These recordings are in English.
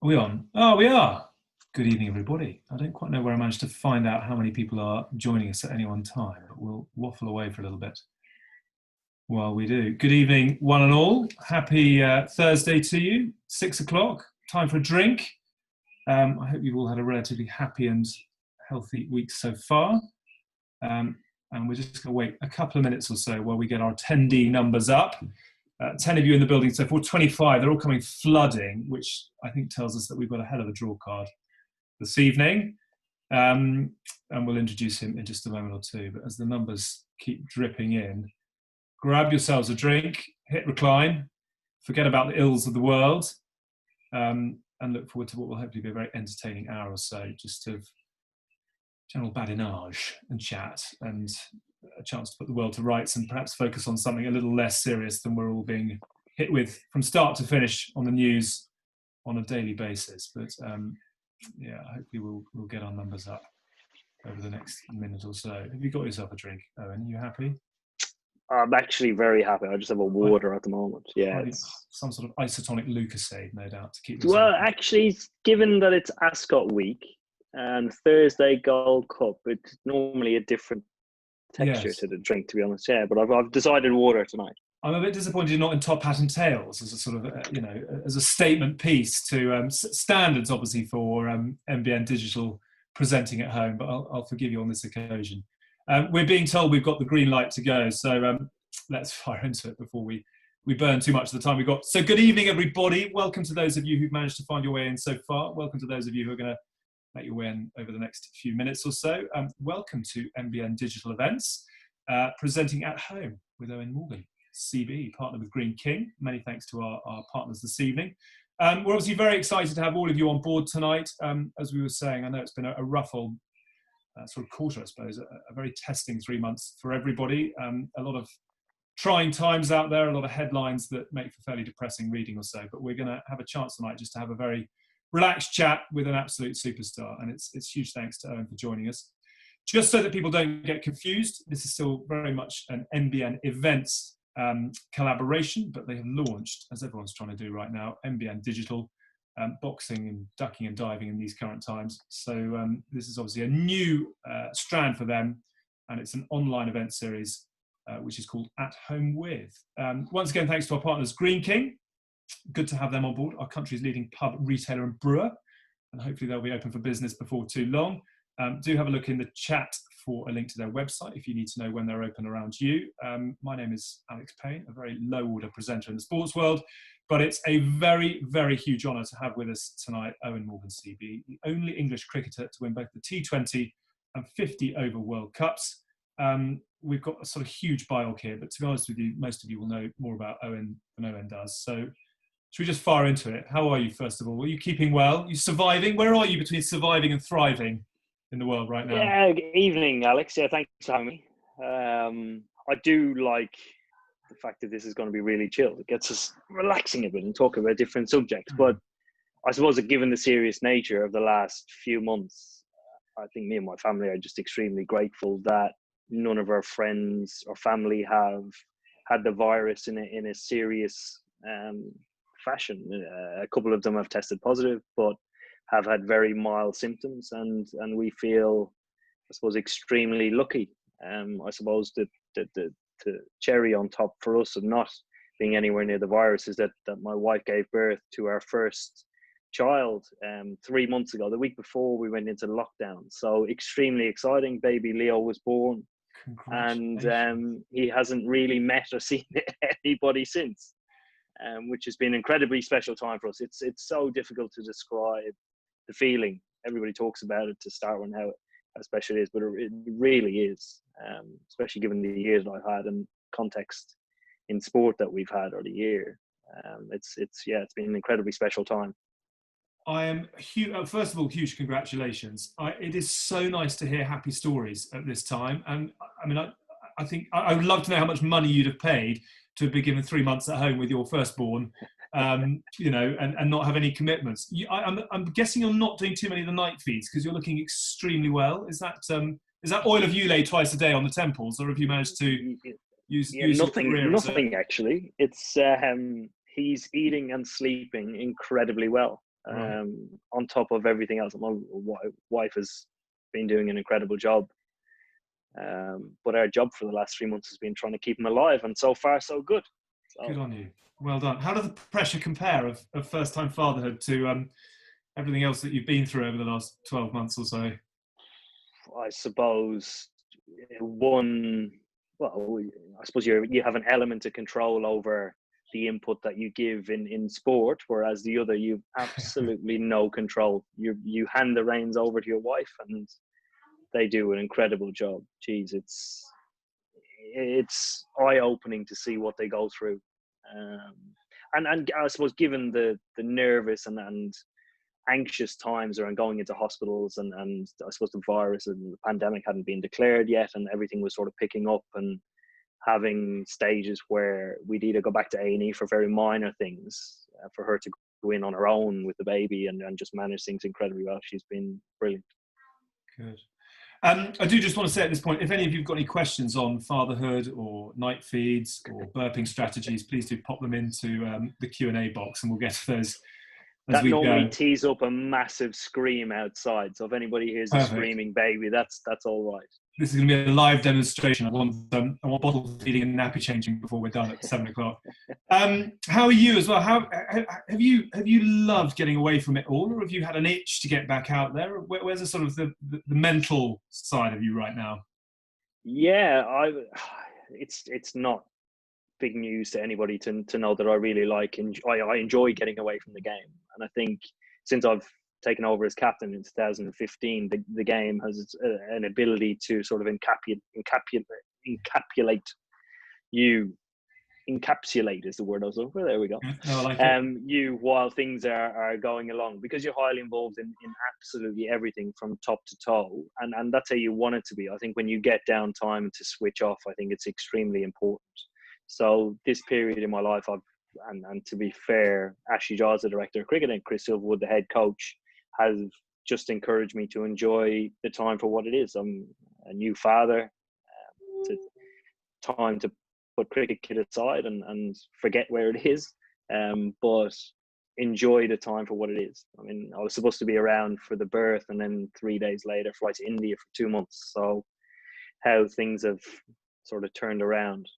Are we on? Oh, we are. Good evening, everybody. I don't quite know where I managed to find out how many people are joining us at any one time, but we'll waffle away for a little bit while we do. Good evening, one and all. Happy Thursday to you, 6 o'clock. Time for a drink. I hope you've all had a relatively happy and healthy week so far. And we're just going to wait a couple of minutes or so while we get our attendee numbers up. 10 of you in the building so far, 25, they're all coming flooding, which I think tells us that we've got a hell of a draw card this evening. And we'll introduce him in just a moment or two. But as the numbers keep dripping in, grab yourselves a drink, hit recline, forget about the ills of the world, and look forward to what will hopefully be a very entertaining hour or so, just of general badinage and chat and a chance to put the world to rights and perhaps focus on something a little less serious than we're all being hit with from start to finish on the news on a daily basis. But yeah, hopefully we'll get our numbers up over the next minute or so. Have you got yourself a drink, Owen? Are you happy? I'm actually very happy. I just have a water at the moment. Yeah, it's some sort of isotonic Lucozade, no doubt, to keep. Well, actually, given that it's Ascot week and Thursday Gold Cup, it's normally a different texture to the drink, to be honest. Yeah, but I've decided water tonight. I'm a bit disappointed you're not in top hat and tails as a sort of, as a statement piece to standards, obviously, for MBN Digital presenting at home, but I'll forgive you on this occasion. We're being told we've got the green light to go, so let's fire into it before we burn too much of the time we've got. So good evening, everybody. Welcome to those of you who've managed to find your way in so far. Welcome to those of you who are going to make your way in over the next few minutes or so. Welcome to MBN Digital Events, presenting at home with Eoin Morgan, CB, partner with Green King. Many thanks to our partners this evening. We're obviously very excited to have all of you on board tonight. As we were saying, I know it's been a rough old sort of quarter, I suppose, a very testing 3 months for everybody. A lot of trying times out there, a lot of headlines that make for fairly depressing reading or so, but we're going to have a chance tonight just to have a very relaxed chat with an absolute superstar, and it's huge thanks to Owen for joining us. Just so that people don't get confused, this is still very much an MBN events collaboration, but they have launched, as everyone's trying to do right now, MBN Digital, boxing and ducking and diving in these current times. So this is obviously a new strand for them, and it's an online event series which is called At Home With. Once again, thanks to our partners Green King. Good to have them on board, our country's leading pub retailer and brewer, and hopefully they'll be open for business before too long. Do have a look in the chat for a link to their website if you need to know when they're open around you. My name is Alex Payne, a very low order presenter in the sports world, but it's a very, very huge honour to have with us tonight Eoin Morgan CB, the only English cricketer to win both the T20 and 50 over World Cups. We've got a sort of huge biog here, but to be honest with you, most of you will know more about Owen than Owen does. So should we just fire into it? How are you, first of all? Are you keeping well? Are you surviving? Where are you between surviving and thriving in the world right now? Yeah, evening, Alex. Yeah, thanks for having me. I do like the fact that this is going to be really chilled. It gets us relaxing a bit and talk about different subjects. But I suppose that given the serious nature of the last few months, I think me and my family are just extremely grateful that none of our friends or family have had the virus in a serious fashion. A couple of them have tested positive, but have had very mild symptoms, and we feel, I suppose, extremely lucky. I suppose that the cherry on top for us of not being anywhere near the virus is that my wife gave birth to our first child 3 months ago, the week before we went into lockdown. So extremely exciting. Baby Leo was born, and he hasn't really met or seen anybody since. Which has been an incredibly special time for us. It's so difficult to describe the feeling. Everybody talks about it to start with, how special it is, but it really is, especially given the years that I've had and context in sport that we've had over the year. It's been an incredibly special time. I am first of all, huge congratulations. It is so nice to hear happy stories at this time, and I mean, I think I would love to know how much money you'd have paid to be given 3 months at home with your firstborn, and not have any commitments. I'm guessing you're not doing too many of the night feeds because you're looking extremely well. Is that oil of Ulay twice a day on the temples, or have you managed to use nothing actually? It's he's eating and sleeping incredibly well. Right. On top of everything else. My wife has been doing an incredible job. But our job for the last 3 months has been trying to keep him alive, and so far so good. Good So on you. Well done. How does the pressure compare of first-time fatherhood to everything else that you've been through over the last 12 months or so? I suppose I suppose you have an element of control over the input that you give in sport, whereas the other, you've absolutely no control. You hand the reins over to your wife, and they do an incredible job. Jeez, it's eye-opening to see what they go through. Um, and I suppose, given the nervous and anxious times around going into hospitals, and I suppose the virus and the pandemic hadn't been declared yet, and everything was sort of picking up, and having stages where we'd either go back to A&E for very minor things, for her to go in on her own with the baby and just manage things incredibly well. She's been brilliant. Good. I do just want to say at this point, if any of you've got any questions on fatherhood or night feeds or burping strategies, please do pop them into the Q&A box, and we'll get to those as That we normally go. tees up a massive scream outside. So if anybody hears a Perfect. screaming baby, that's all right. This is going to be a live demonstration. I want bottle feeding and nappy changing before we're done at 7 o'clock. How are you as well? How have you loved getting away from it all, or have you had an itch to get back out there? Where's the sort of the mental side of you right now? Yeah, it's not big news to anybody to know that I really I enjoy getting away from the game. And I think since I've taken over as captain in 2015, the game has an ability to sort of encapsulate is the word I was looking for. There we go. No, I like it. You, while things are going along, because you're highly involved in absolutely everything from top to toe, and that's how you want it to be. I think when you get downtime to switch off, I think it's extremely important. So this period in my life, and to be fair, Ashley Jaws, the director of cricket, and Chris Silverwood, the head coach, has just encouraged me to enjoy the time for what it is. I'm a new father. It's time to put cricket kid aside and forget where it is, but enjoy the time for what it is. I mean, I was supposed to be around for the birth, and then 3 days later, fly to India for 2 months. So how things have sort of turned around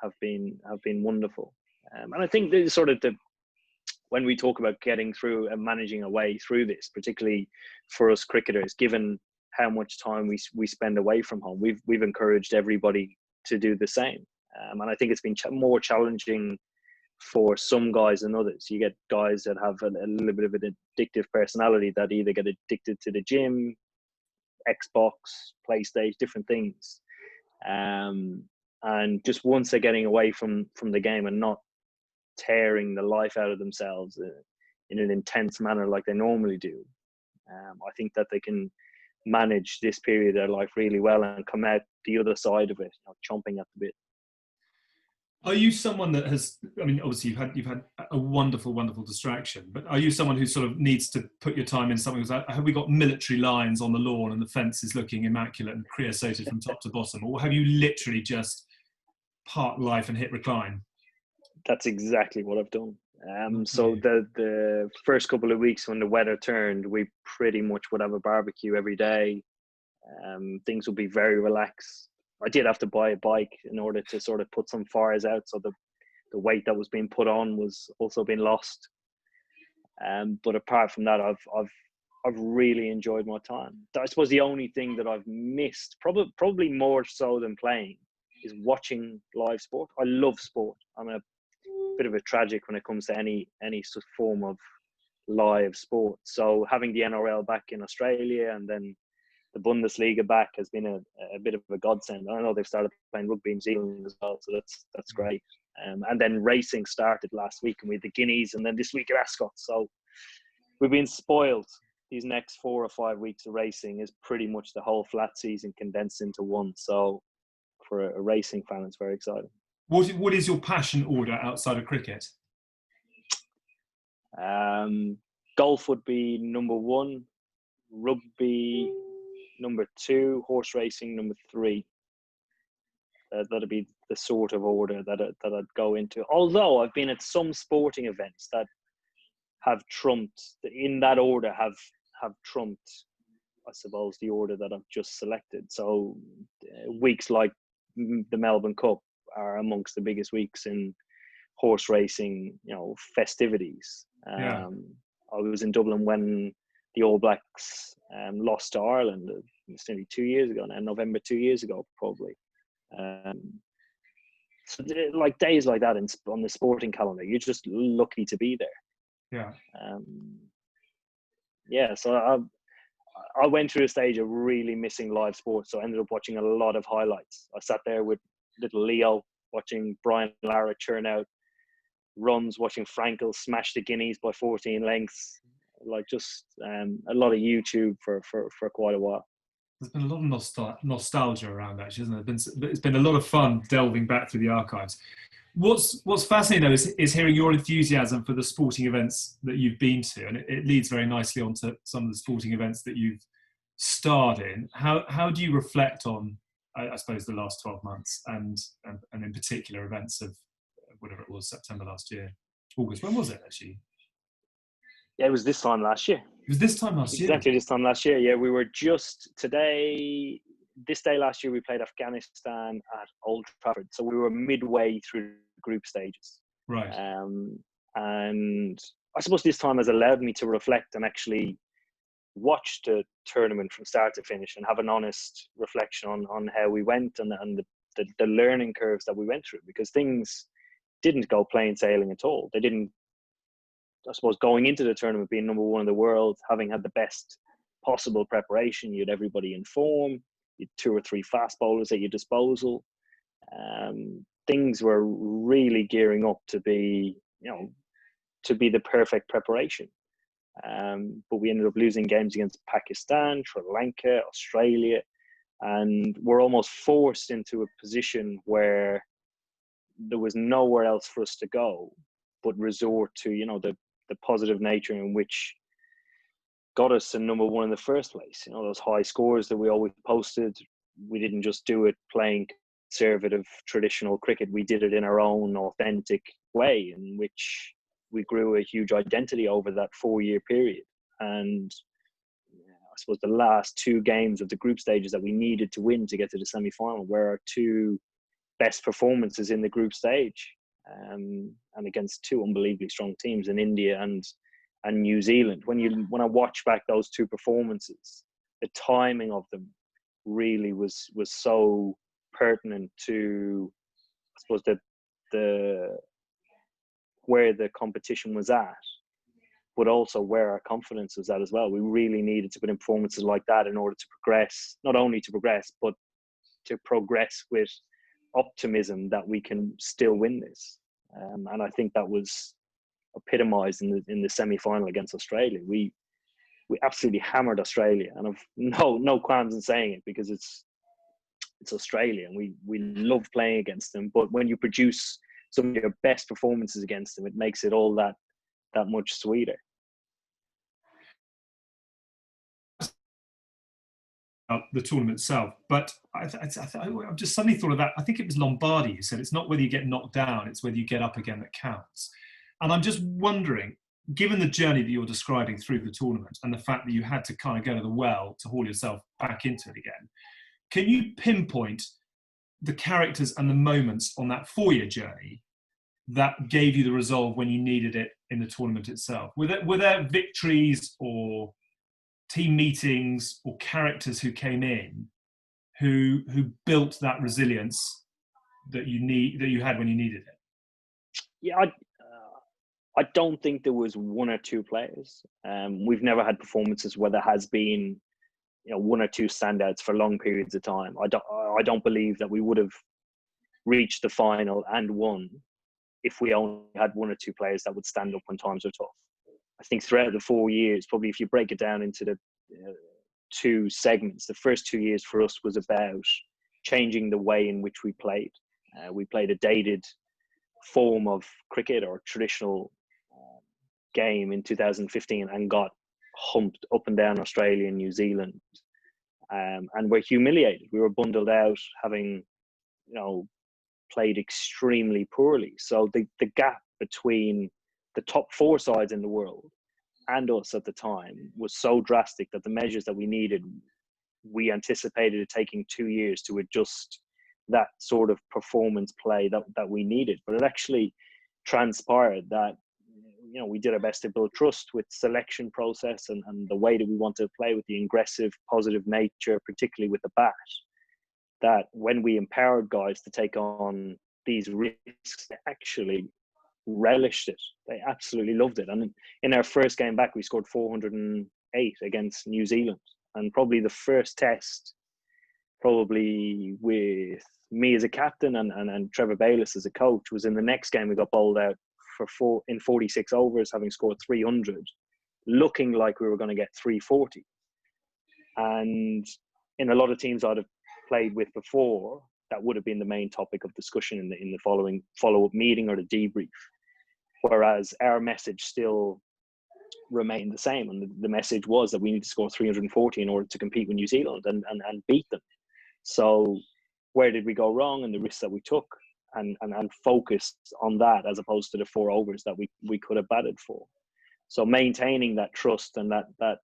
have been wonderful. And I think there's sort of when we talk about getting through and managing a way through this, particularly for us cricketers, given how much time we spend away from home, we've encouraged everybody to do the same. And I think it's been more challenging for some guys than others. You get guys that have a little bit of an addictive personality that either get addicted to the gym, Xbox, PlayStation, different things. And just once they're getting away from the game and not tearing the life out of themselves in an intense manner like they normally do, I think that they can manage this period of their life really well and come out the other side of it, chomping at the bit. Are you someone that has? I mean, obviously you've had a wonderful distraction, but are you someone who sort of needs to put your time in something? Have we got military lines on the lawn and the fence is looking immaculate and creosoted from top to bottom, or have you literally just parked life and hit recline? That's exactly what I've done. So the first couple of weeks when the weather turned, we pretty much would have a barbecue every day. Things would be very relaxed. I did have to buy a bike in order to sort of put some fires out, so the weight that was being put on was also being lost. But apart from that, I've really enjoyed my time. I suppose the only thing that I've missed, probably more so than playing, is watching live sport. I love sport. I'm a bit of a tragic when it comes to any sort of form of live sport. So having the NRL back in Australia and then the Bundesliga back has been a bit of a godsend. I know they've started playing rugby in Zealand as well, so that's great. And then racing started last week, and we had the Guineas, and then this week at Ascot. So we've been spoiled. These next 4 or 5 weeks of racing is pretty much the whole flat season condensed into one. So for a racing fan, it's very exciting. What is your passion order outside of cricket? Golf would be number 1, rugby number 2, horse racing number 3. That'd be the sort of order that I'd go into. Although I've been at some sporting events that have trumped, in that order, have trumped, I suppose, the order that I've just selected. So weeks like the Melbourne Cup are amongst the biggest weeks in horse racing, festivities. Yeah. I was in Dublin when the All Blacks lost to Ireland. It's nearly 2 years ago now, November 2 years ago, probably. So like days like that on the sporting calendar, you're just lucky to be there. Yeah. So I went through a stage of really missing live sports, so I ended up watching a lot of highlights. I sat there with little Leo watching Brian Lara churn out runs, watching Frankel smash the Guineas by 14 lengths, like just a lot of YouTube for quite a while. There's been a lot of nostalgia around, actually, hasn't there? It's been a lot of fun delving back through the archives. What's fascinating, though, is hearing your enthusiasm for the sporting events that you've been to, and it leads very nicely onto some of the sporting events that you've starred in. How do you reflect on, I suppose, the last 12 months and in particular events of whatever it was, September last year, August? When was it, actually? Yeah, it was this time last year. It was this time last year? Exactly this time last year. Yeah, we were just this day last year, we played Afghanistan at Old Trafford. So we were midway through the group stages. Right. And I suppose this time has allowed me to reflect and actually watch the tournament from start to finish and have an honest reflection on how we went and the learning curves that we went through, because things didn't go plain sailing at all. They didn't. I suppose going into the tournament, being number one in the world, having had the best possible preparation, you had everybody in form, you had 2 or 3 fast bowlers at your disposal. Things were really gearing up to be the perfect preparation. But we ended up losing games against Pakistan, Sri Lanka, Australia, and we're almost forced into a position where there was nowhere else for us to go but resort to the positive nature in which got us to number one in the first place. Those high scores that we always posted, we didn't just do it playing conservative traditional cricket. We did it in our own authentic way, in which we grew a huge identity over that 4-year period. And I suppose the last 2 games of the group stages that we needed to win to get to the semi-final were our 2 best performances in the group stage, and against 2 unbelievably strong teams in India and New Zealand. When I watch back those 2 performances, the timing of them really was so pertinent to, I suppose, the where the competition was at, but also where our confidence was at as well. We really needed to put in performances like that in order to progress, not only to progress, but to progress with optimism that we can still win this. And I think that was epitomized in the semi-final against Australia. We absolutely hammered Australia, and I've no qualms in saying it, because it's Australia and we love playing against them. But when you produce some of your best performances against them, it makes it all that much sweeter. The tournament itself, but I've just suddenly thought of that. I think it was Lombardi who said it's not whether you get knocked down, it's whether you get up again that counts. And I'm just wondering, given the journey that you're describing through the tournament and the fact that you had to kind of go to the well to haul yourself back into it again, can you pinpoint the characters and the moments on that 4-year journey that gave you the resolve when you needed it in the tournament itself? Were there victories or team meetings or characters who came in who built that resilience that you had when you needed it? Yeah, I don't think there was 1 or 2 players. We've never had performances where there has been 1 or 2 standouts for long periods of time. I don't believe that we would have reached the final and won if we only had 1 or 2 players that would stand up when times are tough. I think throughout the 4 years, probably if you break it down into the 2 segments, the first 2 years for us was about changing the way in which we played. We played a dated form of cricket or traditional game in 2015 and got humped up and down Australia and New Zealand. And we're humiliated. We were bundled out, having, played extremely poorly. So the gap between the top 4 sides in the world and us at the time was so drastic that the measures that we needed, we anticipated it taking 2 years to adjust that sort of performance play that we needed. But it actually transpired that, you know, we did our best to build trust with selection process and the way that we wanted to play, with the aggressive, positive nature, particularly with the bat, that when we empowered guys to take on these risks, they actually relished it. They absolutely loved it. And in our first game back, we scored 408 against New Zealand. And probably the first test, probably with me as a captain and Trevor Bayliss as a coach, was in the next game. We got bowled out in 46 overs, having scored 300, looking like we were going to get 340. And in a lot of teams I'd have played with before, that would have been the main topic of discussion in the following follow-up meeting or the debrief. Whereas our message still remained the same, and the message was that we need to score 340 in order to compete with New Zealand and beat them. So where did we go wrong, and the risks that we took, and focused on that as opposed to the 4 overs that we could have batted for. So maintaining that trust and that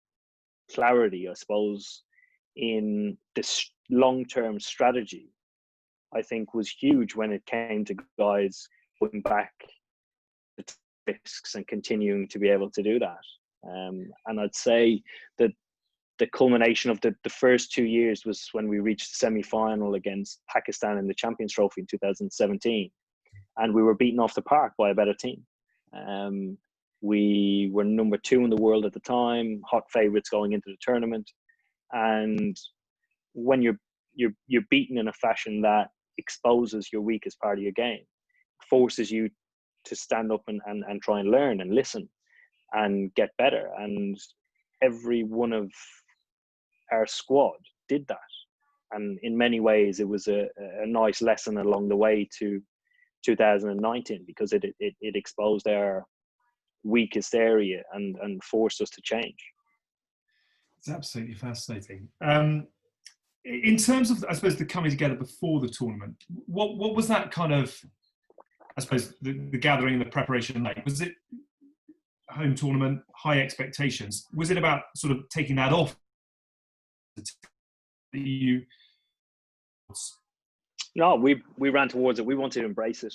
clarity, I suppose, in this long-term strategy, I think was huge when it came to guys putting back the risks and continuing to be able to do that. And I'd say that the culmination of the first 2 years was when we reached the semi-final against Pakistan in the Champions Trophy in 2017, and we were beaten off the park by a better team. We were number 2 in the world at the time, hot favourites going into the tournament, and when you're beaten in a fashion that exposes your weakest part of your game, forces you to stand up and try and learn and listen and get better. And every one of our squad did that. And in many ways, it was a nice lesson along the way to 2019, because it exposed our weakest area and forced us to change. It's absolutely fascinating. In terms of, I suppose, the coming together before the tournament, what was that kind of, I suppose, the gathering and the preparation like? Was it home tournament, high expectations? Was it about sort of taking that off? No, we ran towards it. We wanted to embrace it.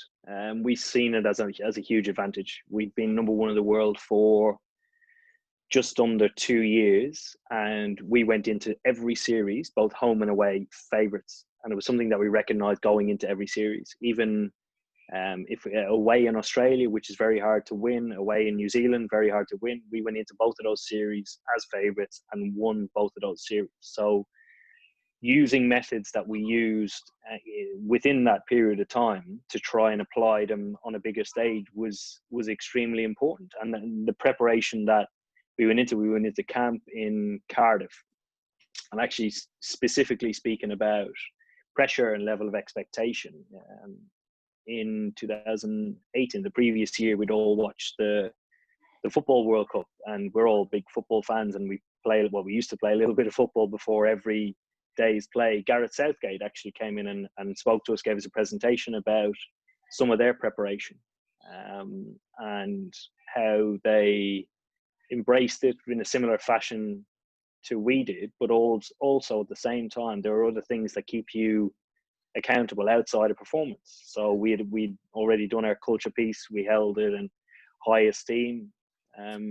We've seen it as a huge advantage. We've been number 1 in the world for just under 2 years, and we went into every series, both home and away, favourites. And it was something that we recognised going into every series. Even if away in Australia, which is very hard to win, away in New Zealand, very hard to win, we went into both of those series as favourites and won both of those series. So using methods that we used within that period of time to try and apply them on a bigger stage was extremely important. And the preparation that we went into camp in Cardiff, and actually specifically speaking about pressure and level of expectation. In 2018, the previous year, we'd all watched the Football World Cup, and we're all big football fans, and we used to play a little bit of football before every day's play. Gareth Southgate actually came in and spoke to us, gave us a presentation about some of their preparation and how they embraced it in a similar fashion to we did, but also at the same time, there are other things that keep you accountable outside of performance. So we'd already done our culture piece. We held it in high esteem.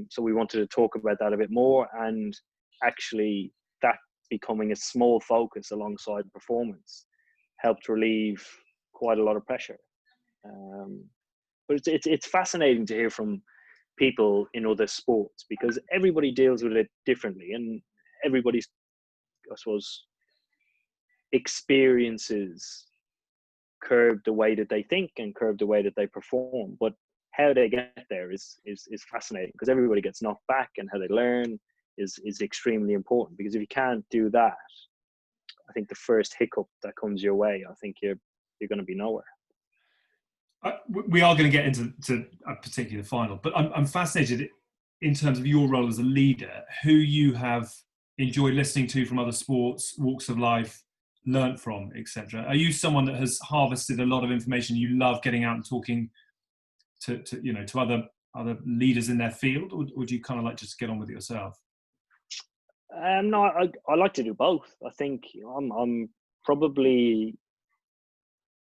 So we wanted to talk about that a bit more, and actually that becoming a small focus alongside performance helped relieve quite a lot of pressure. But it's fascinating to hear from people in other sports, because everybody deals with it differently, and everybody's, I suppose, experiences curb the way that they think and curb the way that they perform. But how they get there is fascinating, because everybody gets knocked back, and how they learn is extremely important. Because if you can't do that, I think the first hiccup that comes your way, I think you're going to be nowhere. We are going to get into a particular final, but I'm fascinated in terms of your role as a leader, who you have enjoyed listening to from other sports, walks of life, learnt from, etc. Are you someone that has harvested a lot of information? You love getting out and talking to other other leaders in their field, or would you kind of like just get on with it yourself? No, I like to do both. I think I'm probably,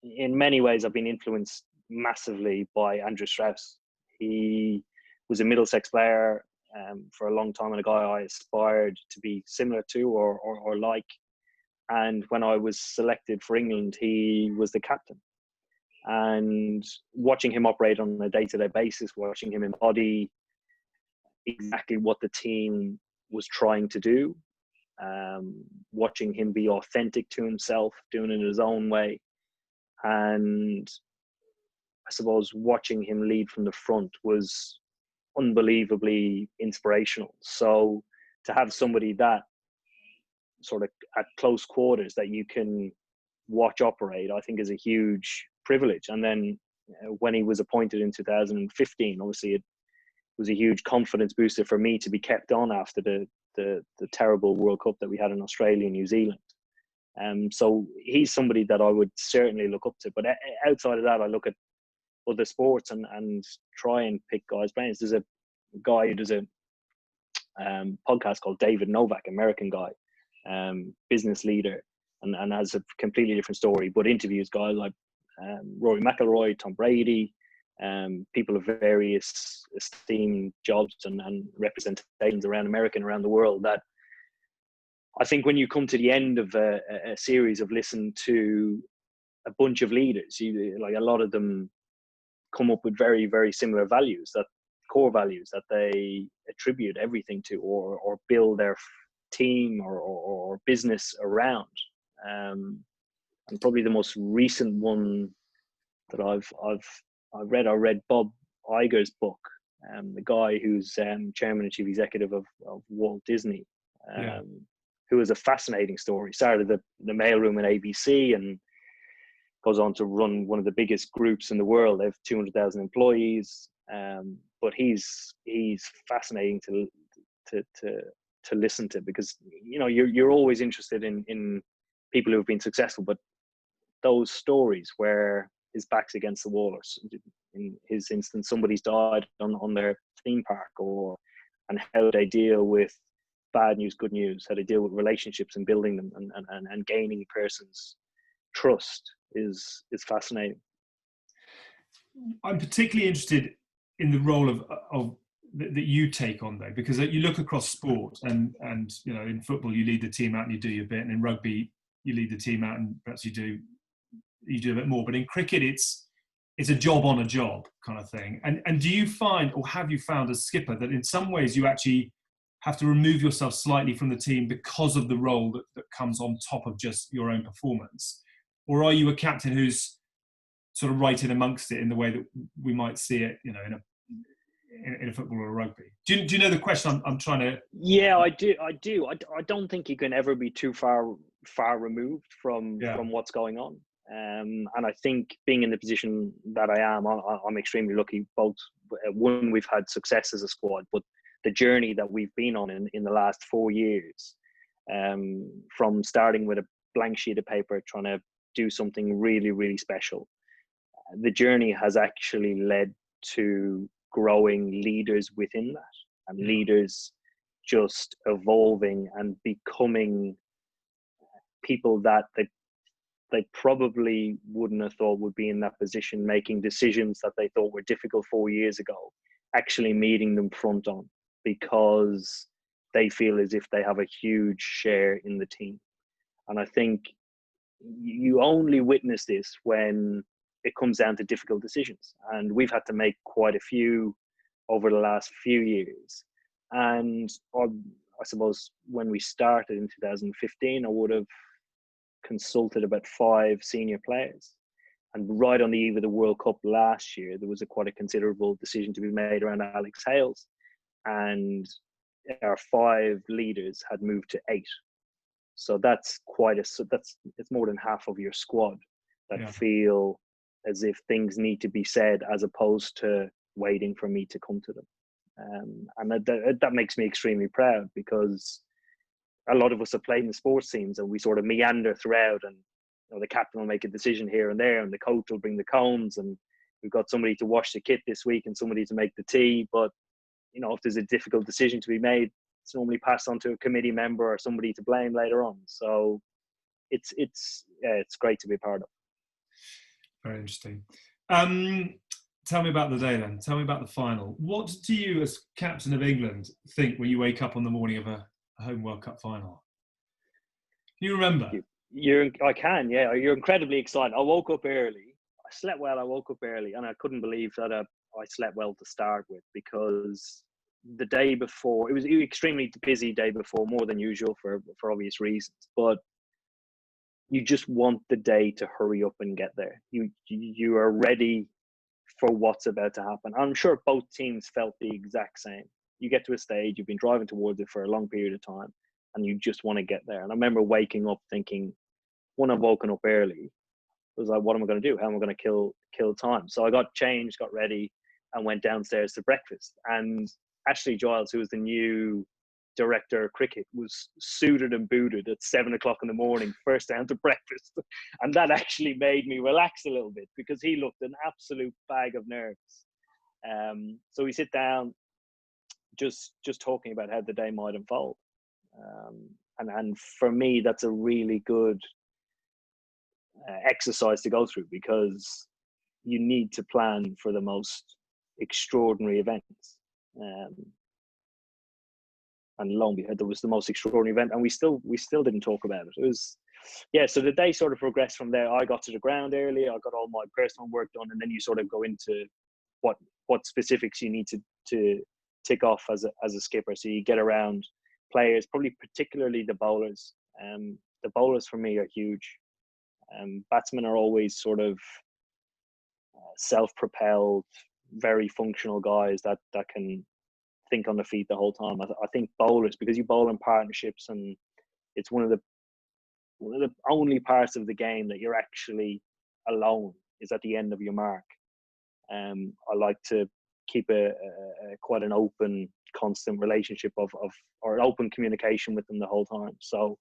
in many ways, I've been influenced massively by Andrew Strauss. He was a Middlesex player for a long time, and a guy I aspired to be similar to or like. And when I was selected for England, he was the captain. And watching him operate on a day-to-day basis, watching him embody exactly what the team was trying to do, watching him be authentic to himself, doing it in his own way, and I suppose watching him lead from the front was unbelievably inspirational. So to have somebody that sort of at close quarters that you can watch operate, I think is a huge privilege. And then when he was appointed in 2015, obviously it was a huge confidence booster for me to be kept on after the terrible World Cup that we had in Australia and New Zealand. So he's somebody that I would certainly look up to. But outside of that, I look at other sports and try and pick guys' brains. There's a guy who does a podcast called David Novak, American guy, business leader, and has a completely different story, but interviews guys like Rory McIlroy, Tom Brady, people of various esteemed jobs and representations around America and around the world. That I think when you come to the end of a series of listen to a bunch of leaders, like a lot of them come up with very, very similar values, that core values that they attribute everything to or build their team or business around. And probably the most recent one that I've read, I read Bob Iger's book, the guy who's chairman and chief executive of Walt Disney, who has a fascinating story. Started the mailroom at ABC and goes on to run one of the biggest groups in the world. They have 200,000 employees, but he's fascinating to listen to, because you're always interested in people who have been successful, but those stories where his back's against the wall, or in his instance, somebody's died on their theme park, and how they deal with bad news, good news, how they deal with relationships and building them and gaining a person's trust is fascinating. I'm particularly interested in the role of that you take on, though, because you look across sport and in football you lead the team out and you do your bit, and in rugby you lead the team out and perhaps you do a bit more, but in cricket it's a job on a job kind of thing. And do you find, or have you found as skipper, that in some ways you actually have to remove yourself slightly from the team because of the role that comes on top of just your own performance? Or are you a captain who's sort of right in amongst it in the way that we might see it, in a football or a rugby? Do you know the question I'm trying to? Yeah, I do. I don't think you can ever be too far removed from what's going on. And I think being in the position that I am, I'm extremely lucky. Both, one, we've had success as a squad, but the journey that we've been on in the last 4 years, from starting with a blank sheet of paper, trying to do something really, really special, the journey has actually led to growing leaders within that, and leaders just evolving and becoming people that they probably wouldn't have thought would be in that position, making decisions that they thought were difficult 4 years ago, actually meeting them front on, because they feel as if they have a huge share in the team. And I think you only witness this when it comes down to difficult decisions. And we've had to make quite a few over the last few years. And I suppose when we started in 2015, I would have consulted about 5 senior players. And right on the eve of the World Cup last year, there was quite a considerable decision to be made around Alex Hales. And our 5 leaders had moved to 8. So that's it's more than half of your squad that feel as if things need to be said, as opposed to waiting for me to come to them. And that makes me extremely proud, because a lot of us have played in the sports teams and we sort of meander throughout, and the captain will make a decision here and there, and the coach will bring the cones, and we've got somebody to wash the kit this week and somebody to make the tea. But, you know, if there's a difficult decision to be made, it's normally passed on to a committee member or somebody to blame later on. So it's great to be a part of. Very interesting. Tell me about the day then. Tell me about the final. What do you, as captain of England, think when you wake up on the morning of a home World Cup final? Can you remember? I can, yeah. You're incredibly excited. I woke up early. I slept well. I woke up early, and I couldn't believe that I slept well to start with, because the day before, it was an extremely busy day before, more than usual for obvious reasons. But you just want the day to hurry up and get there. You are ready for what's about to happen. I'm sure both teams felt the exact same. You get to a stage, you've been driving towards it for a long period of time, and you just want to get there. And I remember waking up thinking, when I've woken up early, it was like, what am I going to do? How am I going to kill time? So I got changed, got ready, and went downstairs to breakfast. And Ashley Giles, who was the new director of cricket, was suited and booted at 7 o'clock in the morning, first down to breakfast. And that actually made me relax a little bit, because he looked an absolute bag of nerves. So we sit down, just talking about how the day might unfold. And for me, that's a really good exercise to go through, because you need to plan for the most extraordinary events. And lo and behold, there was the most extraordinary event, and we still didn't talk about it. It was, yeah. So the day sort of progressed from there. I got to the ground early. I got all my personal work done, and then you sort of go into what specifics you need to tick off as a skipper. So you get around players, probably particularly the bowlers. The bowlers for me are huge. Batsmen are always sort of self-propelled, very functional guys that can think on the feet the whole time. I think bowlers, because you bowl in partnerships, and it's one of the only parts of the game that you're actually alone, is at the end of your mark. I like to keep a quite an open, constant relationship or an open communication with them the whole time. So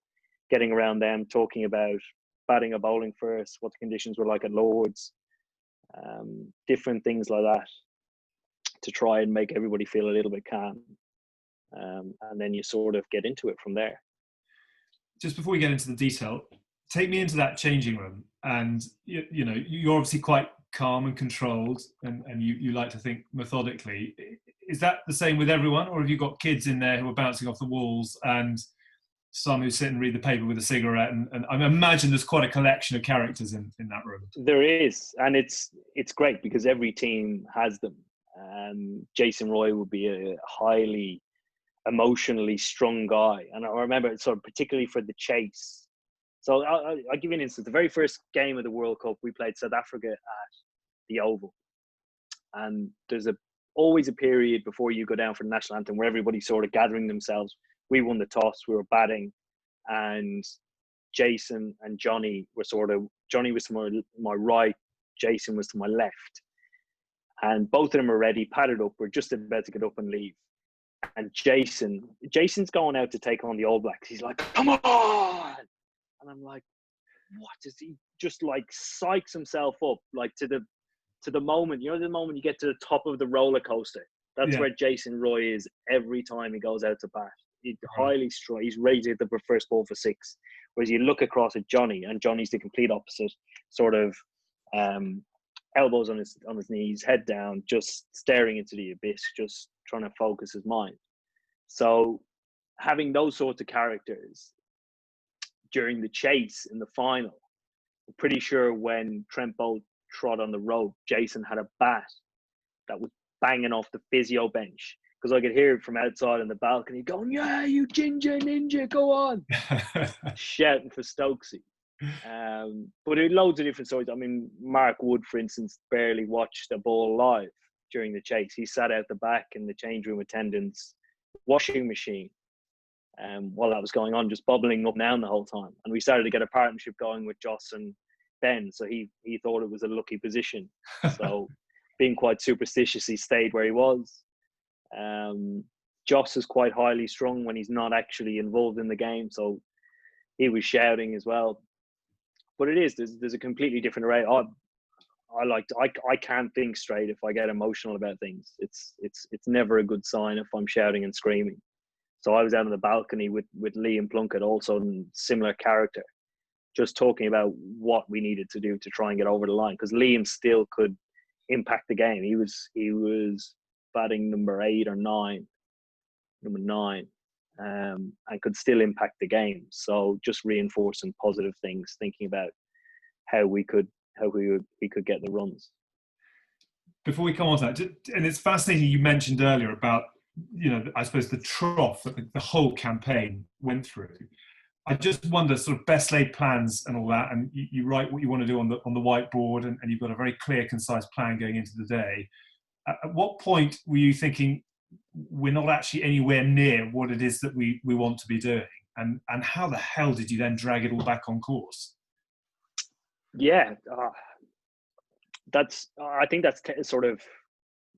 getting around them, talking about batting or bowling first, what the conditions were like at Lord's, different things like that, to try and make everybody feel a little bit calm. And then you sort of get into it from there. Just before we get into the detail, take me into that changing room. And, you know, you're obviously quite calm and controlled, and you like to think methodically. Is that the same with everyone? Or have you got kids in there who are bouncing off the walls, and some who sit and read the paper with a cigarette? And I imagine there's quite a collection of characters in that room. There is, and it's great, because every team has them. Jason Roy would be a highly emotionally strong guy, and I remember sort of particularly for the chase. So I'll give you an instance. The very first game of the World Cup, we played South Africa at the Oval, and there's always a period before you go down for the national anthem where everybody's sort of gathering themselves. We won the toss, we were batting, and Jason and Johnny were Johnny was to my right, Jason was to my left. And both of them are ready, padded up. We're just about to get up and leave. And Jason's going out to take on the All Blacks. He's like, come on! And I'm like, what is he? Just like psychs himself up, like to the moment, you know, the moment you get to the top of the roller coaster. That's where Jason Roy is every time he goes out to bat. He's highly strong. He's ready to hit the first ball for 6. Whereas you look across at Johnny, and Johnny's the complete opposite, sort of elbows on his knees, head down, just staring into the abyss, just trying to focus his mind. So having those sorts of characters during the chase in the final, I'm pretty sure when Trent Bolt trod on the rope, Jason had a bat that was banging off the physio bench, because I could hear it from outside on the balcony going, yeah, you ginger ninja, go on. Shouting for Stokesy. But there are loads of different stories. I mean, Mark Wood, for instance, barely watched the ball live during the chase. He sat out the back in the change room attendants washing machine while that was going on, just bubbling up and down the whole time. And we started to get a partnership going with Joss and Ben, so he thought it was a lucky position. So being quite superstitious, he stayed where he was. Joss is quite highly strung when he's not actually involved in the game, so he was shouting as well. But there's a completely different array. I can't think straight if I get emotional about things. It's never a good sign if I'm shouting and screaming. So I was out on the balcony with Liam Plunkett, also similar character, just talking about what we needed to do to try and get over the line, because Liam still could impact the game. He was batting number 9, and could still impact the game. So just reinforcing positive things, thinking about how we could get the runs. Before we come on to that, and it's fascinating you mentioned earlier about, I suppose the trough that the whole campaign went through. I just wonder, sort of best laid plans and all that, and you write what you want to do on the whiteboard, and you've got a very clear, concise plan going into the day. At what point were you thinking we're not actually anywhere near what it is that we want to be doing, and how the hell did you then drag it all back on course? Yeah, I think that's sort of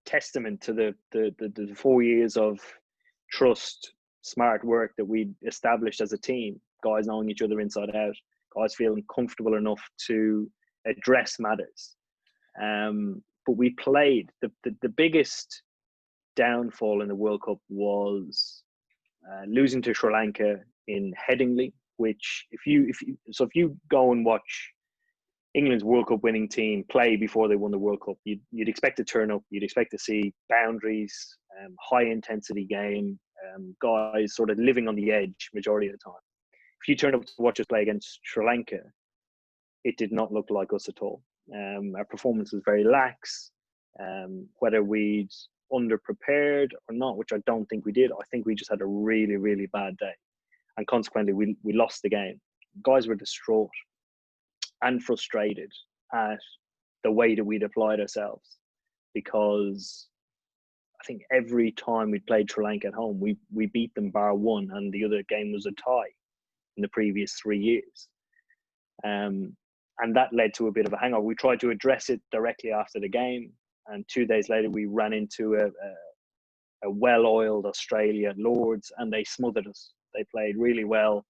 testament to the 4 years of trust, smart work that we established as a team. Guys knowing each other inside out, guys feeling comfortable enough to address matters. But we played the biggest downfall in the World Cup was losing to Sri Lanka in Headingley. Which if you go and watch England's World Cup winning team play before they won the World Cup, you'd expect to turn up. You'd expect to see boundaries, high intensity game, guys sort of living on the edge majority of the time. If you turn up to watch us play against Sri Lanka, it did not look like us at all. Our performance was very lax. Whether we'd underprepared or not, which I don't think we did, I think we just had a really, really bad day. And consequently, we lost the game. Guys were distraught and frustrated at the way that we'd applied ourselves, because I think every time we played Sri Lanka at home, we beat them bar one, and the other game was a tie in the previous 3 years. And that led to a bit of a hangover. We tried to address it directly after the game, and 2 days later we ran into a well-oiled Australia at Lords, and they smothered us. They played really well.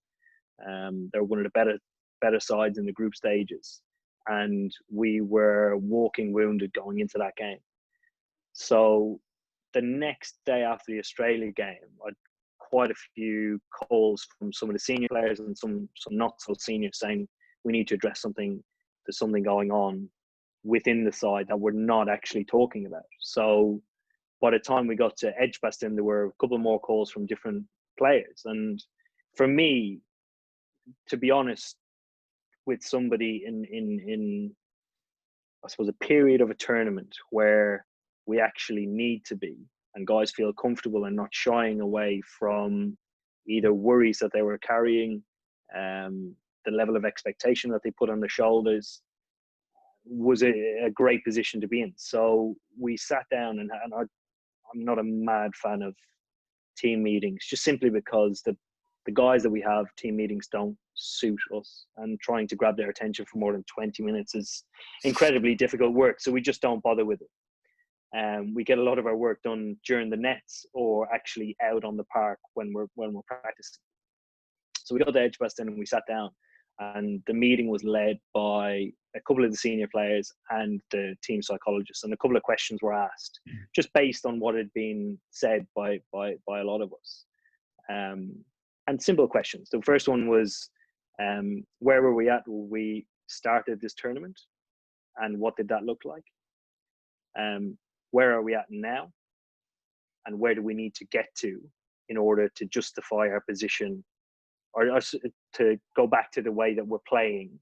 They were one of the better sides in the group stages, and we were walking wounded going into that game. So the next day after the Australia game, I had quite a few calls from some of the senior players and some not so senior, saying we need to address something. There's something going on within the side that we're not actually talking about. So by the time we got to Edgbaston, there were a couple more calls from different players. And for me, to be honest, with somebody in I suppose a period of a tournament where we actually need to be, and guys feel comfortable and not shying away from either worries that they were carrying, the level of expectation that they put on their shoulders, was a great position to be in. So we sat down, and I'm not a mad fan of team meetings, just simply because the guys that we have, team meetings don't suit us, and trying to grab their attention for more than 20 minutes is incredibly difficult work. So we just don't bother with it. We get a lot of our work done during the nets, or actually out on the park when we're practicing. So we got to Edgbaston and we sat down, and the meeting was led by a couple of the senior players and the team psychologists, and a couple of questions were asked just based on what had been said by a lot of us. And simple questions. The first one was, where were we at when we started this tournament, and what did that look like? Where are we at now, and where do we need to get to in order to justify our position, or to go back to the way that we're playing?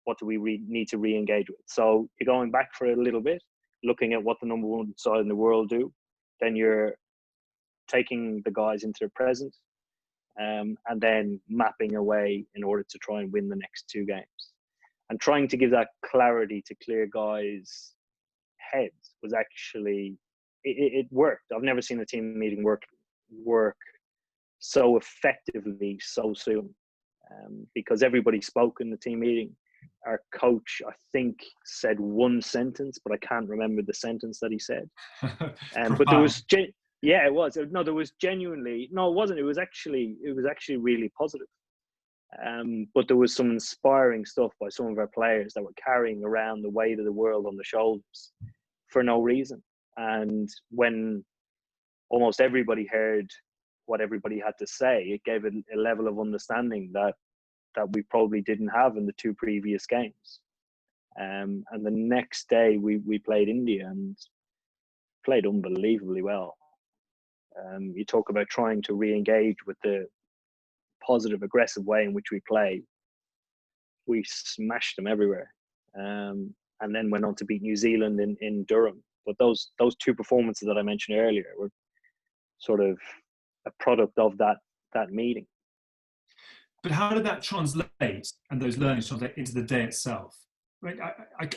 What do we need to re-engage with? So you're going back for a little bit, looking at what the number one side in the world do. Then you're taking the guys into the present, and then mapping away in order to try and win the next 2 games. And trying to give that clarity to clear guys' heads was actually, it worked. I've never seen a team meeting work so effectively so soon, because everybody spoke in the team meeting. Our coach, I think, said one sentence, but I can't remember the sentence that he said. But there was, yeah, it was. No, there was genuinely, no, it wasn't. It was actually really positive. But there was some inspiring stuff by some of our players that were carrying around the weight of the world on their shoulders for no reason. And when almost everybody heard what everybody had to say, it gave a level of understanding that we probably didn't have in the two previous games. And the next day we played India and played unbelievably well. You talk about trying to re-engage with the positive, aggressive way in which we play. We smashed them everywhere, and then went on to beat New Zealand in Durham. But those two performances that I mentioned earlier were sort of a product of that meeting. But how did that translate, and those learnings translate into the day itself? Right,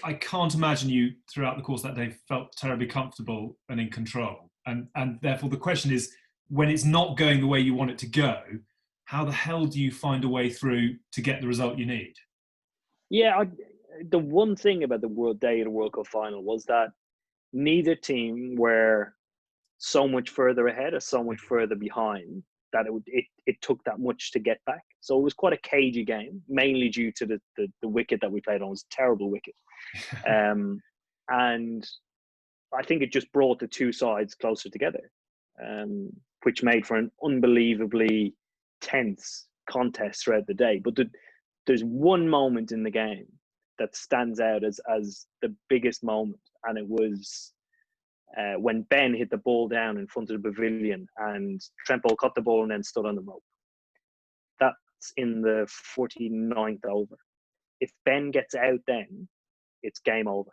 I can't imagine you throughout the course of that day felt terribly comfortable and in control. And therefore the question is, when it's not going the way you want it to go, how the hell do you find a way through to get the result you need? Yeah, the one thing about the World Cup final was that neither team were so much further ahead or so much further behind that it took that much to get back. So it was quite a cagey game, mainly due to the wicket that we played on. It was a terrible wicket. And I think it just brought the two sides closer together, which made for an unbelievably tense contest throughout the day. But there's one moment in the game that stands out as the biggest moment, and it was when Ben hit the ball down in front of the pavilion and Trent Boult caught the ball and then stood on the rope. That's in the 49th over. If Ben gets out then, it's game over.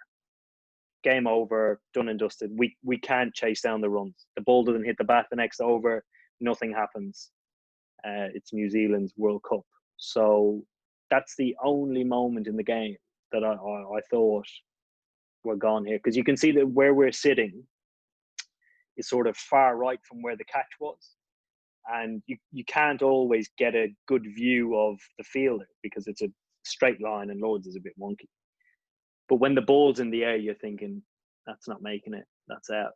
Game over, done and dusted. We can't chase down the runs. The ball doesn't hit the bat the next over, nothing happens. It's New Zealand's World Cup. So that's the only moment in the game that I thought we're gone here. Because you can see that where we're sitting is sort of far right from where the catch was. And you can't always get a good view of the fielder because it's a straight line and Lords is a bit wonky. But when the ball's in the air, you're thinking, that's not making it, that's out.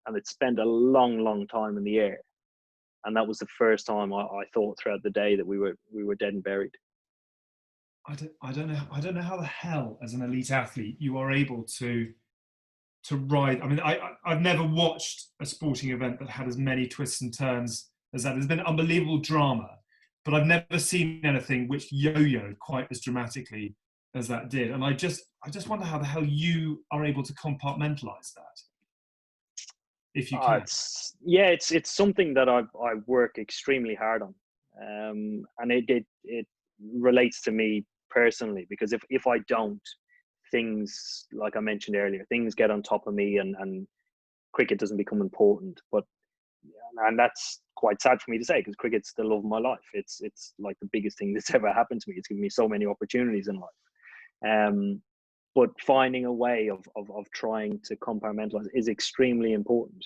And it spent a long, long time in the air. And that was the first time I thought throughout the day that we were dead and buried. I don't know how the hell, as an elite athlete, you are able to ride. I mean, I've never watched a sporting event that had as many twists and turns as that. There's been unbelievable drama, but I've never seen anything which yo-yoed quite as dramatically as that did. And I just wonder how the hell you are able to compartmentalize that, if you can. It's something that I work extremely hard on, and it relates to me personally, because if I don't, things, like I mentioned earlier, things get on top of me and cricket doesn't become important. And that's quite sad for me to say, because cricket's the love of my life. It's like the biggest thing that's ever happened to me. It's given me so many opportunities in life. But finding a way of trying to compartmentalize is extremely important.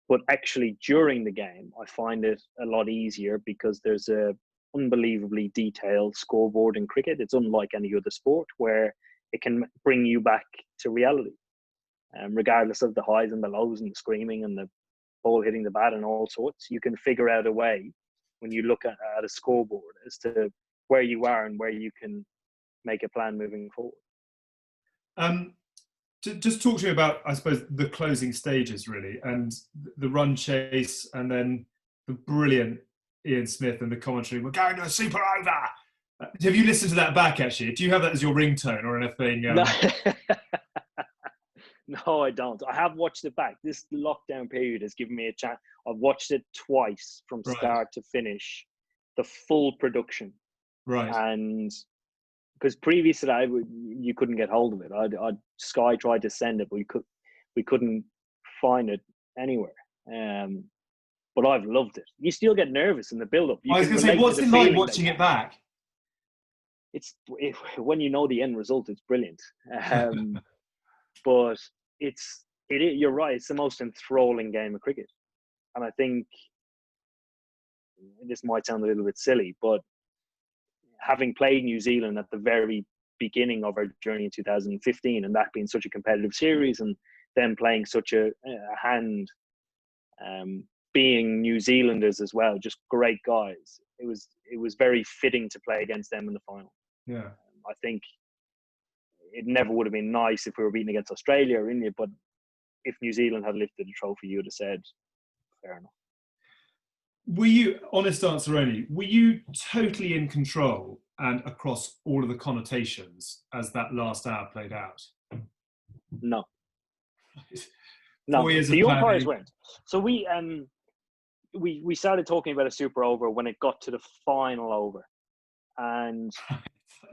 But actually during the game, I find it a lot easier because there's a unbelievably detailed scoreboard in cricket. It's unlike any other sport where it can bring you back to reality, regardless of the highs and the lows and the screaming and the ball hitting the bat and all sorts. You can figure out a way when you look at a scoreboard as to where you are and where you can make a plan moving forward. Just talk to me about, I suppose, the closing stages, really, and the run chase, and then the brilliant Ian Smith and the commentary, "We're going to a super over." Have you listened to that back, actually? Do you have that as your ringtone or anything? No, I don't. I have watched it back. This lockdown period has given me a chance. I've watched it twice from start to finish, the full production. Right. And because previous to that, you couldn't get hold of it. Sky tried to send it, but we couldn't find it anywhere. But I've loved it. You still get nervous in the build-up. I was going to say, what's it like watching it back? When you know the end result, it's brilliant. But you're right. It's the most enthralling game of cricket, and I think this might sound a little bit silly, but having played New Zealand at the very beginning of our journey in 2015, and that being such a competitive series, and them playing such a hand being New Zealanders as well, just great guys. It was very fitting to play against them in the final. Yeah. I think it never would have been nice if we were beaten against Australia or India, but if New Zealand had lifted the trophy, you would have said, fair enough. Were you, honest answer only, were you totally in control and across all of the connotations as that last hour played out? No. 4 No, years the of umpires planning. weren't. So we started talking about a super over when it got to the final over. And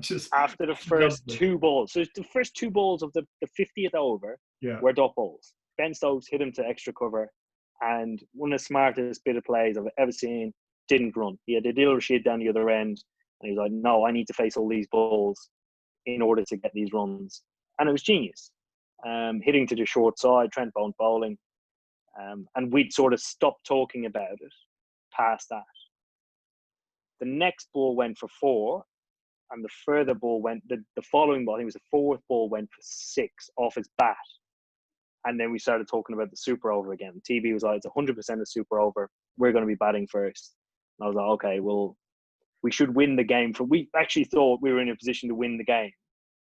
Just after the first two balls, so the first two balls of the 50th over were dot balls. Ben Stokes hit him to extra cover, and one of the smartest bit of plays I've ever seen, didn't run. He had Adil Rashid down the other end, and he was like, no, I need to face all these balls in order to get these runs. And it was genius. Hitting to the short side, Trent Bowen bowling, and we'd sort of stopped talking about it past that. The next ball went for 4, and the further ball went, the following ball, I think it was the fourth ball, went for 6 off his bat. And then we started talking about the super over again. TV was like, it's 100% a super over. We're going to be batting first. And I was like, okay, well, we should win the game. We actually thought we were in a position to win the game.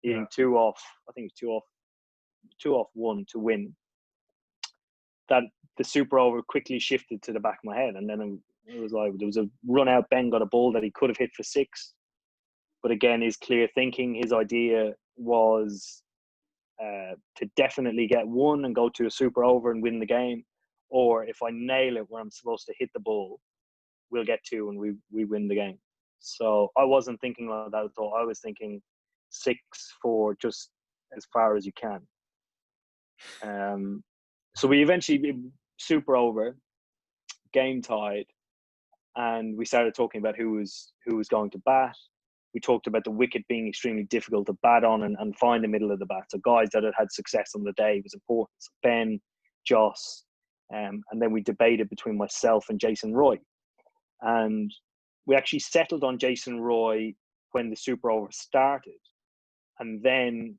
Being 2 off, I think it was 2 off 1 to win. That the super over quickly shifted to the back of my head. And then it was like, there was a run out. Ben got a ball that he could have hit for 6. But again, his clear thinking, his idea was to definitely get 1 and go to a super over and win the game. Or if I nail it where I'm supposed to hit the ball, we'll get 2 and we win the game. So I wasn't thinking like that at all. I was thinking 6 for just as far as you can. So we eventually super over, game tied, and we started talking about who was going to bat. We talked about the wicket being extremely difficult to bat on and find the middle of the bat. So guys that had success on the day was important. So Ben, Joss, and then we debated between myself and Jason Roy. And we actually settled on Jason Roy when the super over started. And then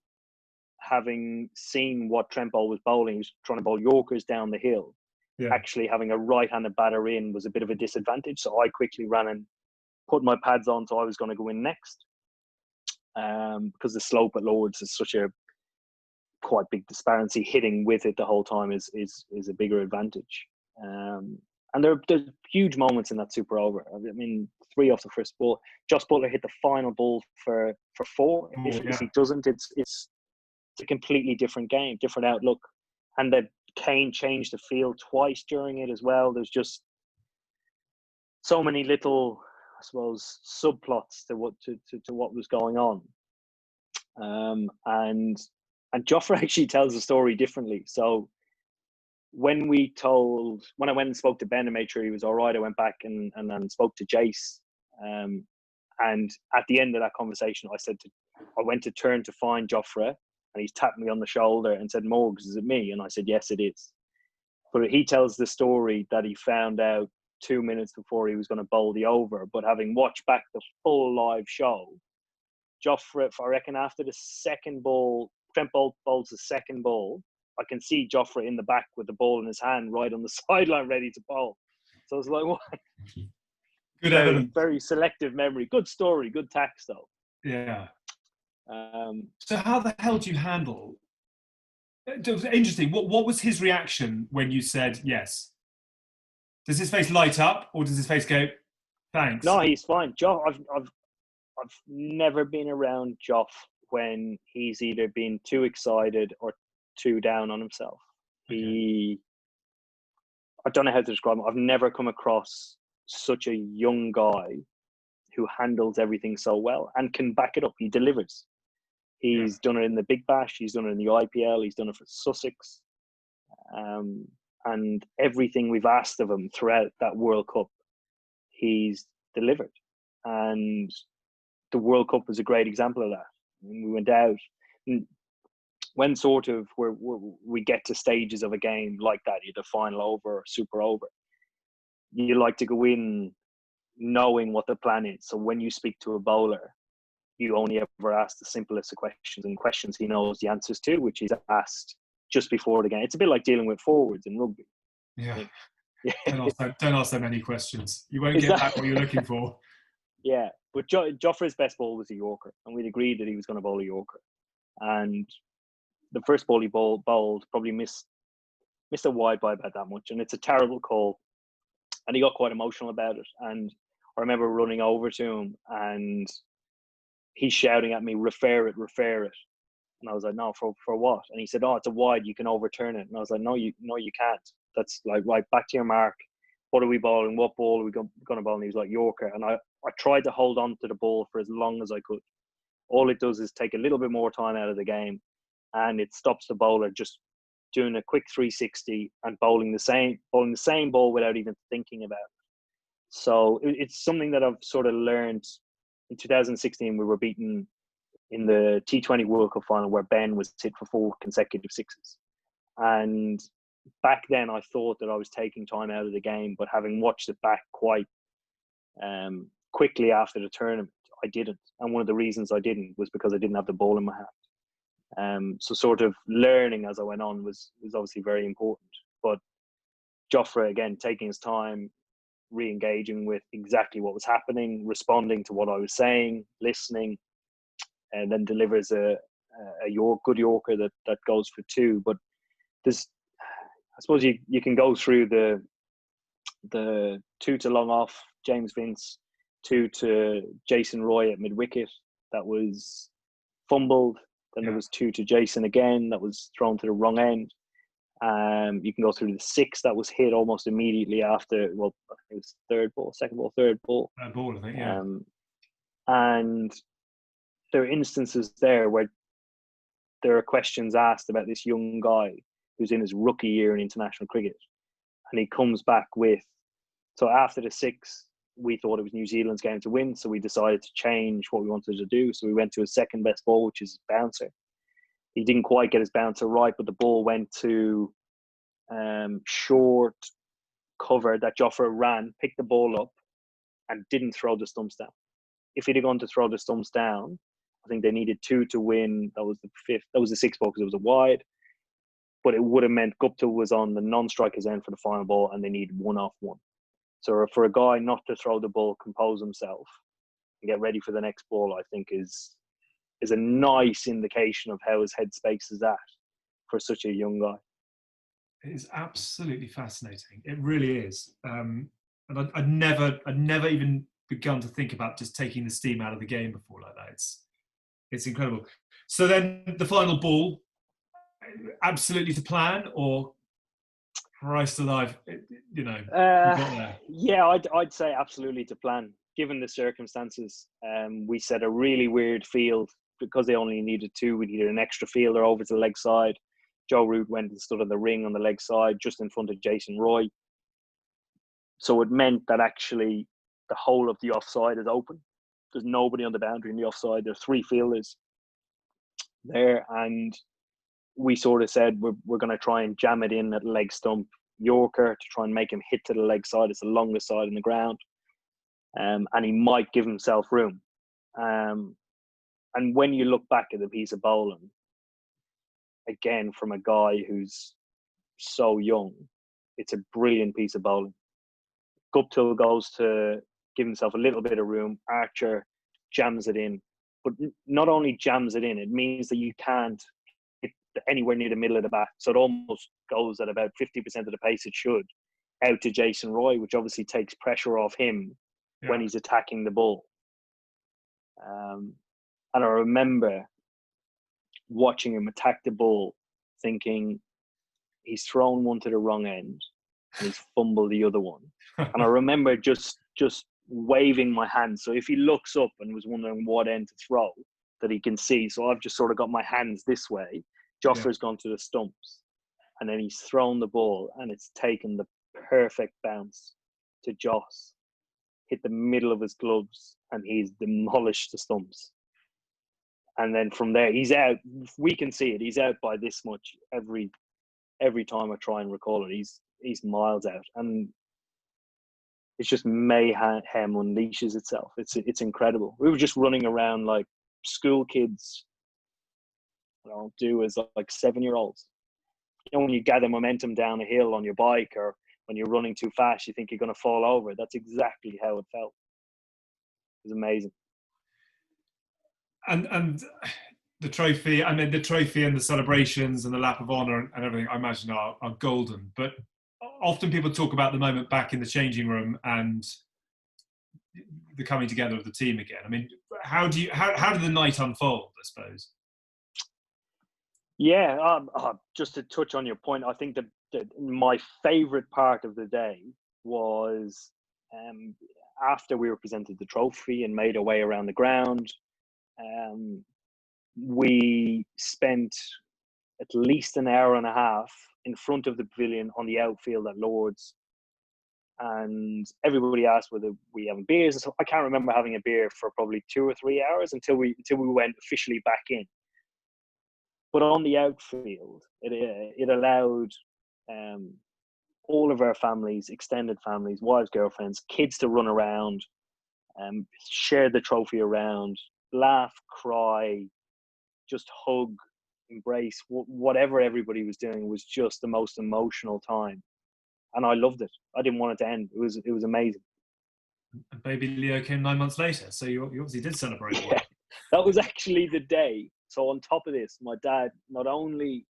having seen what Trent Bowen was bowling, he was trying to bowl Yorkers down the hill. Yeah. Actually having a right-handed batter in was a bit of a disadvantage. So I quickly ran and put my pads on, so I was going to go in next. Because the slope at Lords is such a quite big disparity. Hitting with it the whole time is a bigger advantage. And there's huge moments in that super over. I mean, 3 off the first ball. Joss Butler hit the final ball for 4. If he doesn't, it's a completely different game, different outlook. And that Kane changed the field twice during it as well. There's just so many little, I suppose, subplots to what was going on. And Jofra actually tells the story differently. So when I went and spoke to Ben and made sure he was all right, I went back and spoke to Jace. And at the end of that conversation, I went to turn to find Jofra, and he tapped me on the shoulder and said, "Morgs, is it me?" And I said, "Yes, it is." But he tells the story that he found out 2 minutes before he was going to bowl the over. But having watched back the full live show, Jofra, I reckon after the second ball, Trent bowls the second ball, I can see Jofra in the back with the ball in his hand right on the sideline ready to bowl. So I was like, what? Good evidence. Very selective memory. Good story, good tax though. Yeah. So how the hell do you handle? It was interesting. What was his reaction when you said yes? Does his face light up, or does his face go, "Thanks"? No, he's fine. Joff, I've never been around Joff when he's either been too excited or too down on himself. Okay. I don't know how to describe him. I've never come across such a young guy who handles everything so well and can back it up. He delivers. He's done it in the Big Bash. He's done it in the IPL. He's done it for Sussex. And everything we've asked of him throughout that World Cup, he's delivered. And the World Cup was a great example of that. I mean, we went out, and when sort of we get to stages of a game like that, either final over or super over, you like to go in knowing what the plan is. So when you speak to a bowler, you only ever ask the simplest of questions, and questions he knows the answers to, which is asked just before the game. It's a bit like dealing with forwards in rugby. Yeah. Don't ask them any questions. You won't Is get that back what you're looking for. yeah? But Joffrey's best ball was a Yorker, and we'd agreed that he was going to bowl a Yorker. And the first ball he bowled probably missed a wide by about that much, and it's a terrible call. And he got quite emotional about it. And I remember running over to him, and he's shouting at me, "Refer it, refer it." And I was like, "No, for what?" And he said, "Oh, it's a wide. You can overturn it." And I was like, "No, you can't. That's like right back to your mark. What are we bowling? What ball are we going to bowl?" And he was like, "Yorker." And I tried to hold on to the ball for as long as I could. All it does is take a little bit more time out of the game, and it stops the bowler just doing a quick 360 and bowling the same ball without even thinking about it. So it's something that I've sort of learned. In 2016, we were beaten in the T20 World Cup final where Ben was hit for 4 consecutive sixes. And back then I thought that I was taking time out of the game, but having watched it back quite quickly after the tournament, I didn't. And one of the reasons I didn't was because I didn't have the ball in my hand. So sort of learning as I went on was obviously very important. But Joffrey, again, taking his time, re-engaging with exactly what was happening, responding to what I was saying, listening, and then delivers a good Yorker that goes for 2. But there's, I suppose you can go through the 2 to long off James Vince, 2 to Jason Roy at mid wicket that was fumbled. Then there was 2 to Jason again that was thrown to the wrong end. You can go through the 6 that was hit almost immediately after. Well, I think it was second ball, third ball. Third ball, I think. Yeah. And there are instances there where there are questions asked about this young guy who's in his rookie year in international cricket, and he comes back with. So after the 6, we thought it was New Zealand's game to win, so we decided to change what we wanted to do. So we went to his second best ball, which is bouncer. He didn't quite get his bouncer right, but the ball went to short cover that Joffrey ran, picked the ball up, and didn't throw the stumps down. If he'd have gone to throw the stumps down, I think they needed 2 to win. That was the 5th. That was the 6th ball because it was a wide. But it would have meant Gupta was on the non-strikers end for the final ball, and they needed 1 off 1. So for a guy not to throw the ball, compose himself, and get ready for the next ball, I think is a nice indication of how his headspace is at for such a young guy. It is absolutely fascinating. It really is. And I'd never even begun to think about just taking the steam out of the game before like that. It's incredible. So then the final ball, absolutely to plan, or Christ alive, you got there. Yeah, I'd say absolutely to plan. Given the circumstances, we set a really weird field because they only needed 2. We needed an extra fielder over to the leg side. Joe Root went and stood on the ring on the leg side, just in front of Jason Roy. So it meant that actually the whole of the offside is open. There's nobody on the boundary in the offside. There's 3 fielders there, and we sort of said we're going to try and jam it in at leg stump Yorker to try and make him hit to the leg side. It's the longest side in the ground, and he might give himself room. And when you look back at the piece of bowling, again, from a guy who's so young, it's a brilliant piece of bowling. Guptill goes to give himself a little bit of room. Archer jams it in. But not only jams it in, it means that you can't hit anywhere near the middle of the bat. So it almost goes at about 50% of the pace it should out to Jason Roy, which obviously takes pressure off him when he's attacking the ball. And I remember watching him attack the ball, thinking he's thrown one to the wrong end and he's fumbled the other one. And I remember just waving my hand. So if he looks up and was wondering what end to throw, that he can see. So I've just sort of got my hands this way. Joffrey's gone to the stumps, and then he's thrown the ball, and it's taken the perfect bounce to Joss, hit the middle of his gloves, and he's demolished the stumps. And then from there, he's out. We can see it. He's out by this much every time I try and recall it. He's miles out, and it's just mayhem unleashes itself. It's incredible. We were just running around like school kids, do as like 7-year-olds. When you gather momentum down a hill on your bike, or when you're running too fast, you think you're going to fall over. That's exactly how it felt. It was amazing. And the trophy, I mean, the trophy and the celebrations and the lap of honour and everything, I imagine are golden. But often people talk about the moment back in the changing room and the coming together of the team again. I mean, how did the night unfold, I suppose? Yeah, just to touch on your point, I think that my favourite part of the day was after we were presented the trophy and made our way around the ground. We spent at least an hour and a half in front of the pavilion on the outfield at Lord's, and everybody asked whether we have beers. So I can't remember having a beer for probably 2 or 3 hours until we went officially back in. But on the outfield, it allowed all of our families, extended families, wives, girlfriends, kids to run around, share the trophy around, laugh, cry, just hug, embrace. Whatever everybody was doing was just the most emotional time, and I loved it. I didn't want it to end. It was amazing. And baby Leo came 9 months later, so you obviously did celebrate. Yeah, that was actually the day. So on top of this, my dad not only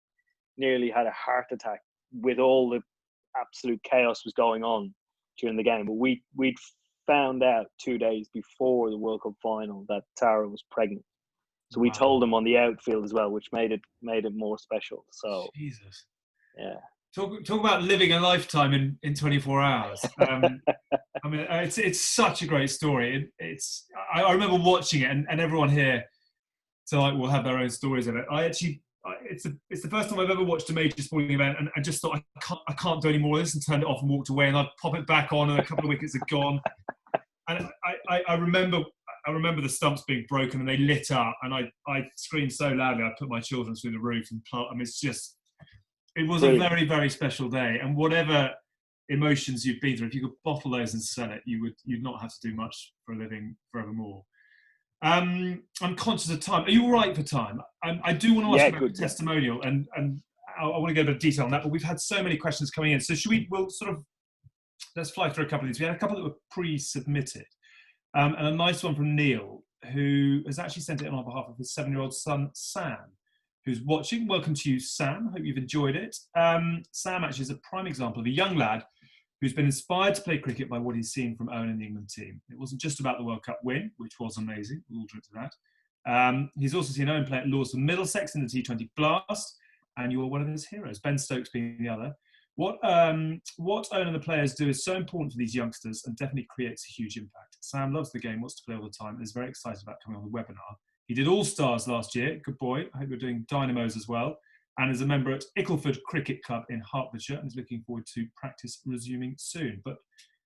nearly had a heart attack with all the absolute chaos was going on during the game, but we'd found out 2 days before the World Cup final that Tara was pregnant. So we told him on the outfield as well, which made it more special. So Jesus, yeah. Talk about living a lifetime in 24 hours. I mean, it's such a great story. I remember watching it, and everyone here tonight will have their own stories of it. It's the first time I've ever watched a major sporting event, and I just thought I can't do any more of this, and turned it off and walked away. And I'd pop it back on, and a couple of wickets had gone. And I remember the stumps being broken, and they lit up, and I screamed so loudly I put my children through the roof. And I mean, it was a very, very special day. And whatever emotions you've been through, if you could bottle those and sell it, you'd not have to do much for a living forevermore. I'm conscious of time. Are you all right for time? I do want to ask you about the testimonial, and I want to get a bit of detail on that, but we've had so many questions coming in. So let's fly through a couple of these. We had a couple that were pre-submitted. And a nice one from Neil, who has actually sent it on behalf of his 7-year-old son, Sam, who's watching. Welcome to you, Sam. Hope you've enjoyed it. Sam actually is a prime example of a young lad who's been inspired to play cricket by what he's seen from Eoin in the England team. It wasn't just about the World Cup win, which was amazing. We'll all drink to that. He's also seen Eoin play at Lords for Middlesex in the T20 Blast, and you're one of his heroes, Ben Stokes being the other. What Eoin and the players do is so important for these youngsters and definitely creates a huge impact. Sam loves the game, wants to play all the time, and is very excited about coming on the webinar. He did All-Stars last year. Good boy. I hope you're doing Dynamos as well. And is a member at Ickleford Cricket Club in Hertfordshire, and is looking forward to practice resuming soon. But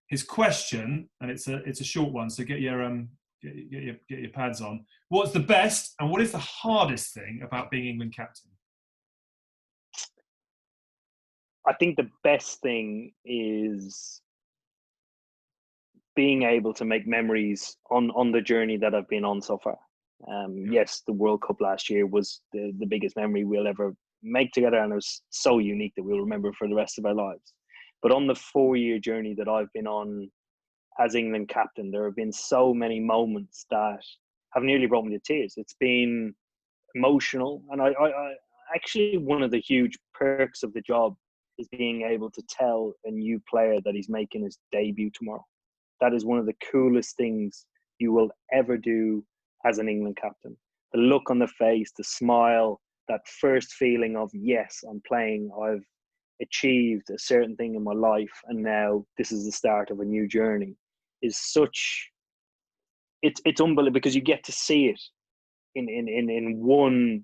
his question, and it's a short one, so get your pads on. What's the best and what is the hardest thing about being England captain? I think the best thing is being able to make memories on the journey that I've been on so far. Yes, the World Cup last year was the biggest memory we'll ever make together, and it was so unique that we'll remember for the rest of our lives. But on the 4-year journey that I've been on as England captain, there have been so many moments that have nearly brought me to tears. It's been emotional, and I actually, one of the huge perks of the job is being able to tell a new player that he's making his debut tomorrow. That is one of the coolest things you will ever do as an England captain. The look on the face, the smile, that first feeling of, yes, I'm playing, I've achieved a certain thing in my life, and now this is the start of a new journey, is such, it's unbelievable, because you get to see it in one,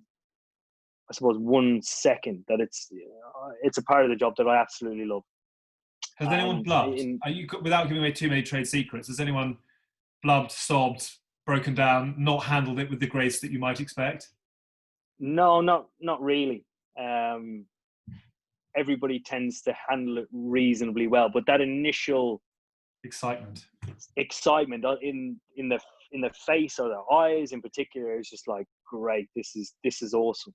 I suppose, 1 second, that it's a part of the job that I absolutely love. Has anyone blubbed? Without giving away too many trade secrets, has anyone blubbed, sobbed, broken down, not handled it with the grace that you might expect? No, not really. Everybody tends to handle it reasonably well, but that initial excitement in the face or the eyes in particular is just like, great, this is awesome.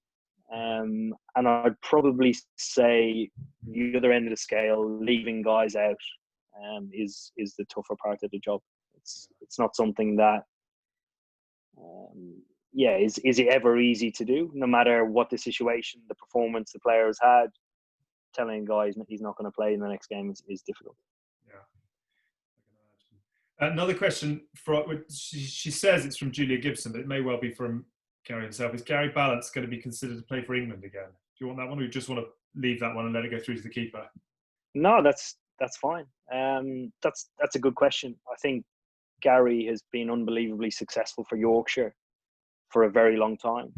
And I'd probably say the other end of the scale, leaving guys out, is the tougher part of the job. It's not something that, is it ever easy to do? No matter what the situation, the performance the player has had, telling guys he's not going to play in the next game is difficult. Yeah, I can imagine. Another question she says it's from Julia Gibson, but it may well be from Gary himself. Is Gary Ballance going to be considered to play for England again? Do you want that one, or you just want to leave that one and let it go through to the keeper? No, that's fine. That's a good question. I think Gary has been unbelievably successful for Yorkshire for a very long time,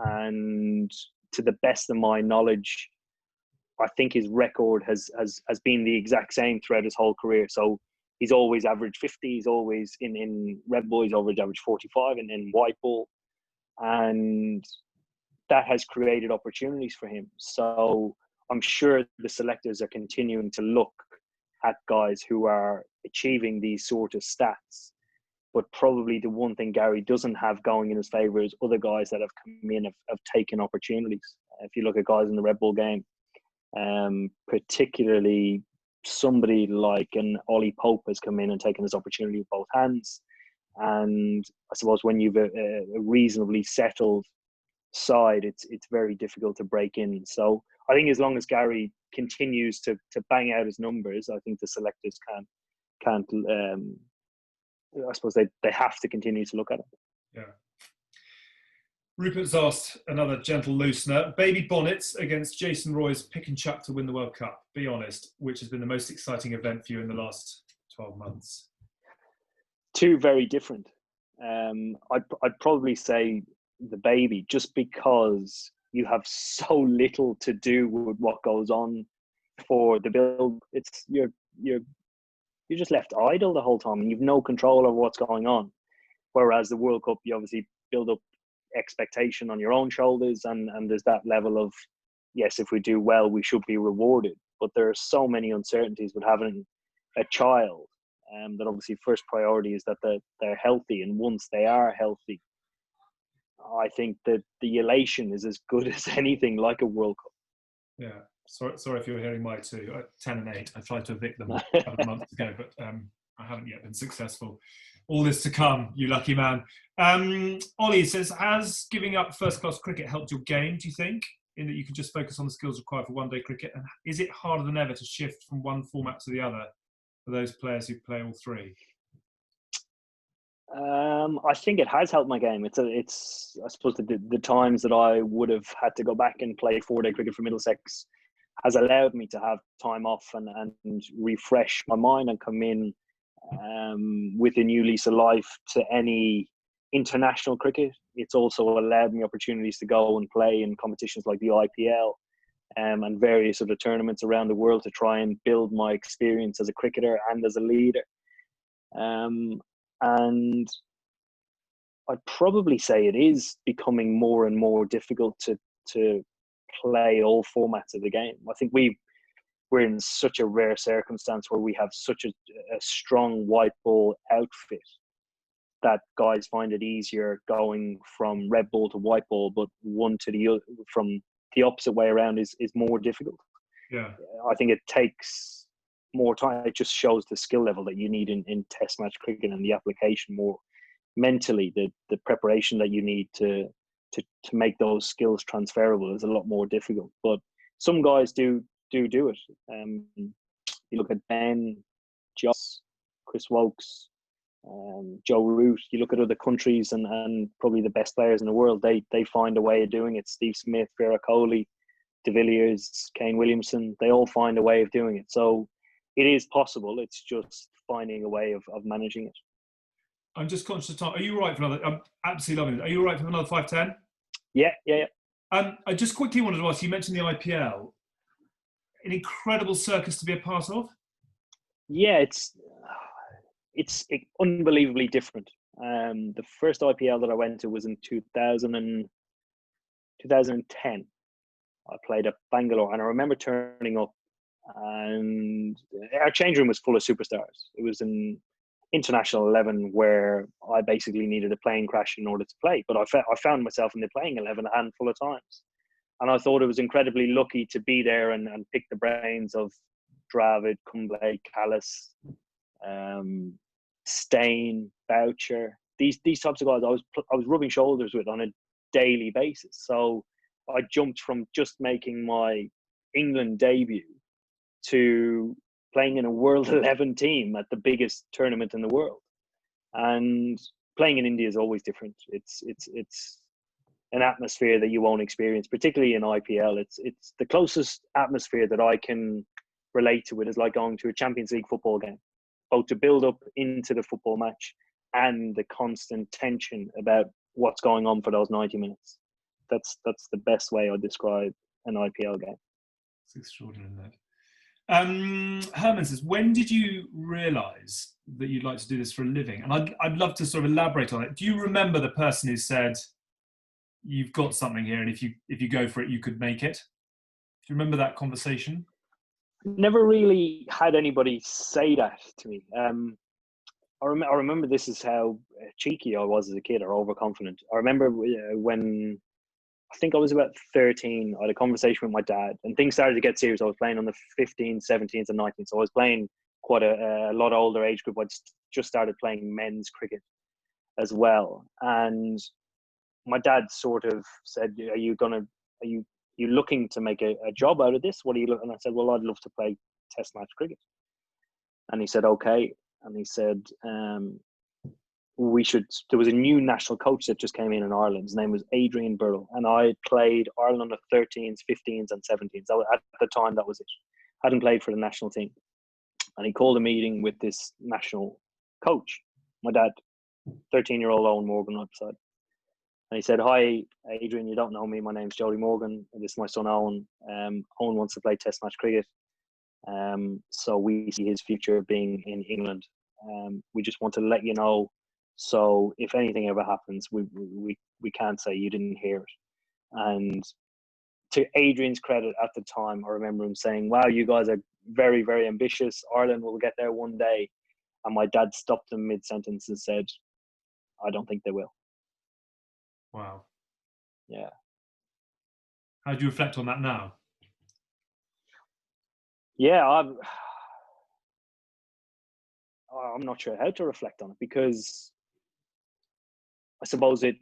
and to the best of my knowledge, I think his record has been the exact same throughout his whole career. So he's always averaged 50. He's always in Red Bull. He's always averaged 45 in White Bull, and that has created opportunities for him. So I'm sure the selectors are continuing to look at guys who are achieving these sort of stats. But probably the one thing Gary doesn't have going in his favour is other guys that have come in have taken opportunities. If you look at guys in the Red Bull game, particularly somebody like an Ollie Pope has come in and taken his opportunity with both hands. And I suppose when you've a reasonably settled side, it's very difficult to break in. So I think as long as Gary continues to bang out his numbers, I think the selectors can't I suppose they have to continue to look at it. Yeah. Rupert's asked another gentle loosener. Baby bonnets against Jason Roy's pick and chuck to win the World Cup. Be honest, which has been the most exciting event for you in the last 12 months? Two very different. I'd probably say the baby, just because you have so little to do with what goes on for the build. It's you're just left idle the whole time, and you've no control over what's going on. Whereas the World Cup, you obviously build up expectation on your own shoulders, and there's that level of, yes, if we do well, we should be rewarded. But there are so many uncertainties with having a child, that obviously first priority is that they're healthy, and once they are healthy, I think that the elation is as good as anything like a World Cup. Yeah. Sorry if you're hearing my two. 10 and 8. I tried to evict them a couple of months ago, but I haven't yet been successful. All this to come, you lucky man. Ollie says, has giving up first-class cricket helped your game, do you think, in that you can just focus on the skills required for one-day cricket? And is it harder than ever to shift from one format to the other for those players who play all three? I think it has helped my game. It's I suppose the times that I would have had to go back and play 4-day cricket for Middlesex has allowed me to have time off and refresh my mind and come in with a new lease of life to any international cricket. It's also allowed me opportunities to go and play in competitions like the IPL and various other tournaments around the world to try and build my experience as a cricketer and as a leader. And I'd probably say it is becoming more and more difficult to play all formats of the game. I think we're in such a rare circumstance where we have such a strong white ball outfit that guys find it easier going from red ball to white ball, but one to the other, from the opposite way around is more difficult. Yeah, I think it takes more time. It just shows the skill level that you need in test match cricket, and the application more mentally, the preparation that you need to make those skills transferable is a lot more difficult. But some guys do it. You look at Ben, Joss, Chris Wokes, Joe Root. You look at other countries and probably the best players in the world. They find a way of doing it. Steve Smith, Vera Coley, De Villiers, Kane Williamson. They all find a way of doing it. So it is possible. It's just finding a way of managing it. I'm just conscious of time. Are you right for another? I'm absolutely loving it. Are you right for another 5-10? Yeah. I just quickly wanted to ask, you mentioned the IPL. An incredible circus to be a part of. Yeah, it's unbelievably different. The first IPL that I went to was in 2010. I played at Bangalore, and I remember turning up, and our change room was full of superstars. It was an international 11 where I basically needed a plane crash in order to play, but I found myself in the playing 11 a handful of times. And I thought it was incredibly lucky to be there and pick the brains of Dravid, Cumblay, Callis, Stain, Boucher. These types of guys I was rubbing shoulders with on a daily basis. So I jumped from just making my England debut to playing in a World 11 team at the biggest tournament in the world. And playing in India is always different. It's an atmosphere that you won't experience, particularly in IPL. It's the closest atmosphere that I can relate to it is like going to a Champions League football game, both to build up into the football match and the constant tension about what's going on for those 90 minutes. That's the best way I describe an IPL game. It's extraordinary, isn't it? Herman says, when did you realise that you'd like to do this for a living? And I'd love to sort of elaborate on it. Do you remember the person who said, you've got something here, and if you go for it, you could make it? Do you remember that conversation? Never really had anybody say that to me. I remember this is how cheeky I was as a kid, or overconfident. I remember when I think I was about 13, I had a conversation with my dad, and things started to get serious. I was playing on the 15s, 17s, and 19s. So I was playing quite a lot older age group. I'd just started playing men's cricket as well. And my dad sort of said, are you looking to make a job out of this? What are you looking? And I said, well, I'd love to play test match cricket. And he said, okay. And he said, there was a new national coach that just came in Ireland. His name was Adrian Burrell. And I played Ireland under 13s, 15s and 17s. At the time, that was it. Hadn't played for the national team. And he called a meeting with this national coach, my dad, 13-year-old Eoin Morgan right beside. And he said, hi, Adrian, you don't know me. My name's Eoin Morgan. This is my son, Eoin. Eoin wants to play test match cricket. So we see his future being in England. We just want to let you know. So if anything ever happens, we can't say you didn't hear it. And to Adrian's credit at the time, I remember him saying, wow, you guys are very, very ambitious. Ireland will get there one day. And my dad stopped him mid-sentence and said, I don't think they will. Wow. Yeah. How do you reflect on that now? Yeah, I'm not sure how to reflect on it, because I suppose it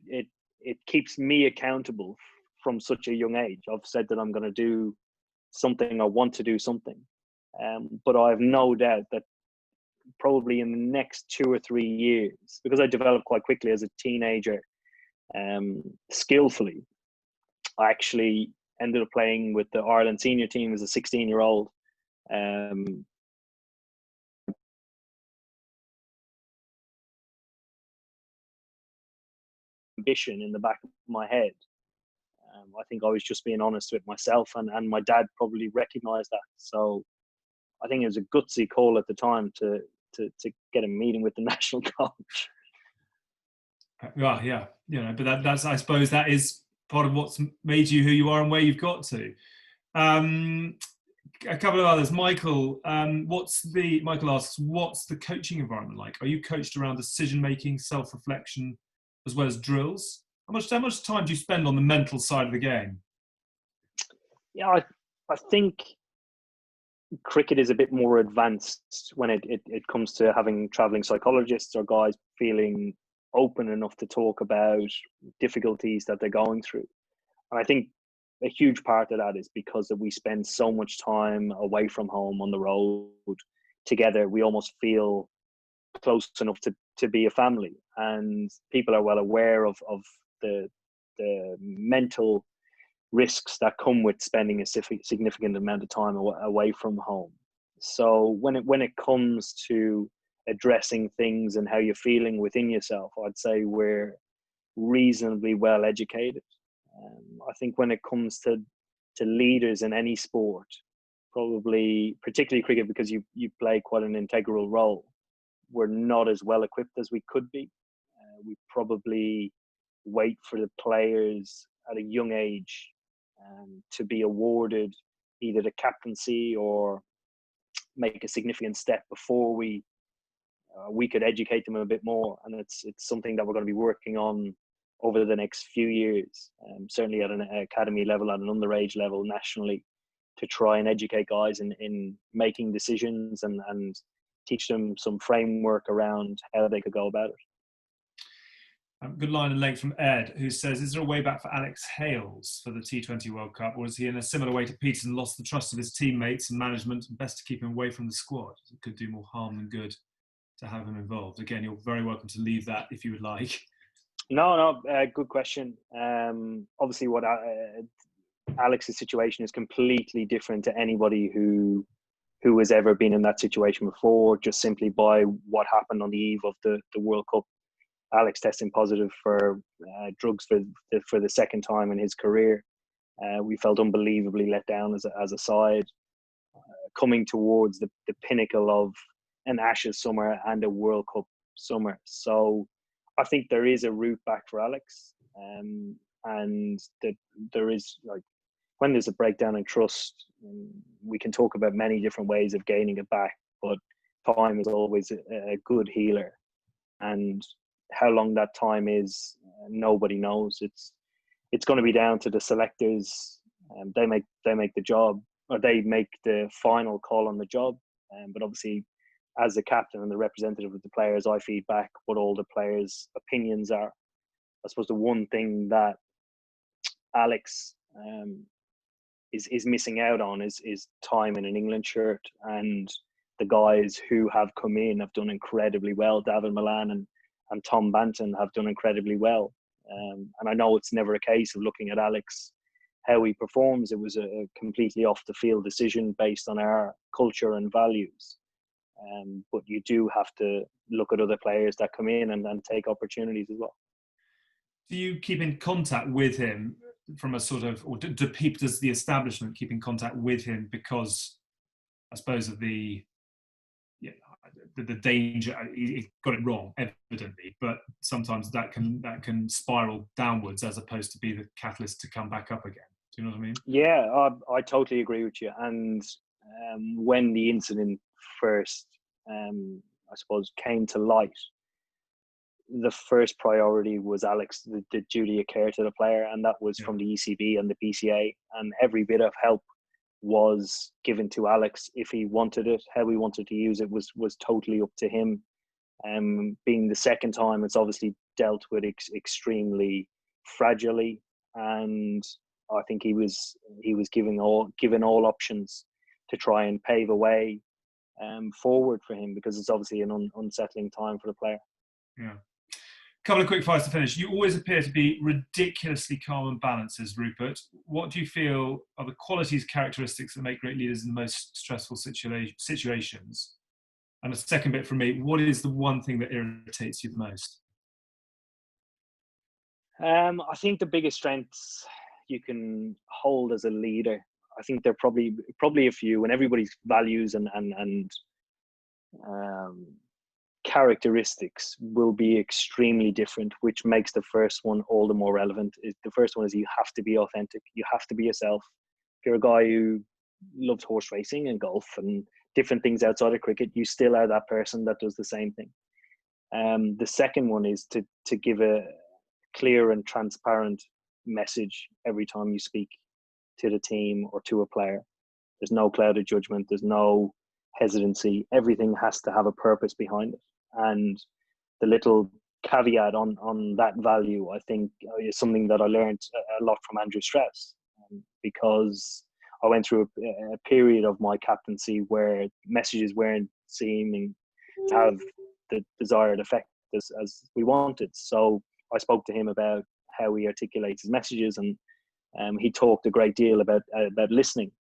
keeps me accountable from such a young age. I've said that I'm going to do something, I want to do something. But I have no doubt that probably in the next 2 or 3 years, because I developed quite quickly as a teenager, skillfully, I actually ended up playing with the Ireland senior team as a 16-year-old. Ambition in the back of my head. I think I was just being honest with myself, and my dad probably recognized that. So I think it was a gutsy call at the time to get a meeting with the national coach. Well, yeah, but that's, I suppose that is part of what's made you who you are and where you've got to. A couple of others. Michael asks, what's the coaching environment like? Are you coached around decision-making, self-reflection, as well as drills? How much time do you spend on the mental side of the game? Yeah, I think cricket is a bit more advanced when it comes to having traveling psychologists or guys feeling open enough to talk about difficulties that they're going through. And I think a huge part of that is because we spend so much time away from home on the road together. We almost feel close enough to be a family, and people are well aware of the mental risks that come with spending a significant amount of time away from home. So when it comes to addressing things and how you're feeling within yourself, I'd say we're reasonably well educated. I think when it comes to leaders in any sport, probably particularly cricket, because you play quite an integral role, we're not as well equipped as we could be. We probably wait for the players at a young age to be awarded either the captaincy or make a significant step before we could educate them a bit more. And it's something that we're going to be working on over the next few years, certainly at an academy level, at an underage level, nationally, to try and educate guys in making decisions and teach them some framework around how they could go about it. Good line and length from Ed, who says, is there a way back for Alex Hales for the T20 World Cup, or is he in a similar way to Peterson, lost the trust of his teammates and management, and best to keep him away from the squad? It could do more harm than good to have him involved. Again, you're very welcome to leave that if you would like. No, good question. Obviously, what Alex's situation is completely different to anybody who has ever been in that situation before, just simply by what happened on the eve of the World Cup. Alex testing positive for drugs for the second time in his career. We felt unbelievably let down as a side, coming towards the pinnacle of an Ashes summer and a World Cup summer. So I think there is a route back for Alex, and that there is, like, when there's a breakdown in trust, we can talk about many different ways of gaining it back, but time is always a good healer. And how long that time is, nobody knows. It's going to be down to the selectors. They make the job, or they make the final call on the job. But obviously, as the captain and the representative of the players, I feed back what all the players' opinions are. I suppose the one thing that Alex is missing out on is time in an England shirt, and the guys who have come in have done incredibly well. David Milan and Tom Banton have done incredibly well. And I know it's never a case of looking at Alex, how he performs. It was a completely off the field decision based on our culture and values. But you do have to look at other players that come in and take opportunities as well. Do you keep in contact with him from a sort of, or does the establishment keep in contact with him because, I suppose, of the danger? He got it wrong, evidently, but sometimes that can spiral downwards as opposed to be the catalyst to come back up again. Do you know what I mean? Yeah, I totally agree with you. And when the incident first, I suppose, came to light, the first priority was Alex, the duty of care to the player, and that was from the ECB and the PCA, and every bit of help was given to Alex. If he wanted it, how he wanted to use it was totally up to him. Being the second time, it's obviously dealt with extremely fragilely, and I think he was given all options to try and pave a way forward for him, because it's obviously an unsettling time for the player. Yeah. Couple of quick fires to finish. You always appear to be ridiculously calm and balanced, as Rupert. What do you feel are the qualities, characteristics that make great leaders in the most stressful situations? And a second bit from me, what is the one thing that irritates you the most? I think the biggest strengths you can hold as a leader, I think they're probably a few, and everybody's values and characteristics will be extremely different, which makes the first one all the more relevant. The first one is you have to be authentic. You have to be yourself. If you're a guy who loves horse racing and golf and different things outside of cricket, you still are that person that does the same thing. The second one is to give a clear and transparent message every time you speak to the team or to a player. There's no cloud of judgment. There's no hesitancy. Everything has to have a purpose behind it. And the little caveat on that value, I think, is something that I learned a lot from Andrew Strauss, because I went through a period of my captaincy where messages weren't seeming to have the desired effect as we wanted. So I spoke to him about how he articulates his messages, and he talked a great deal about listening.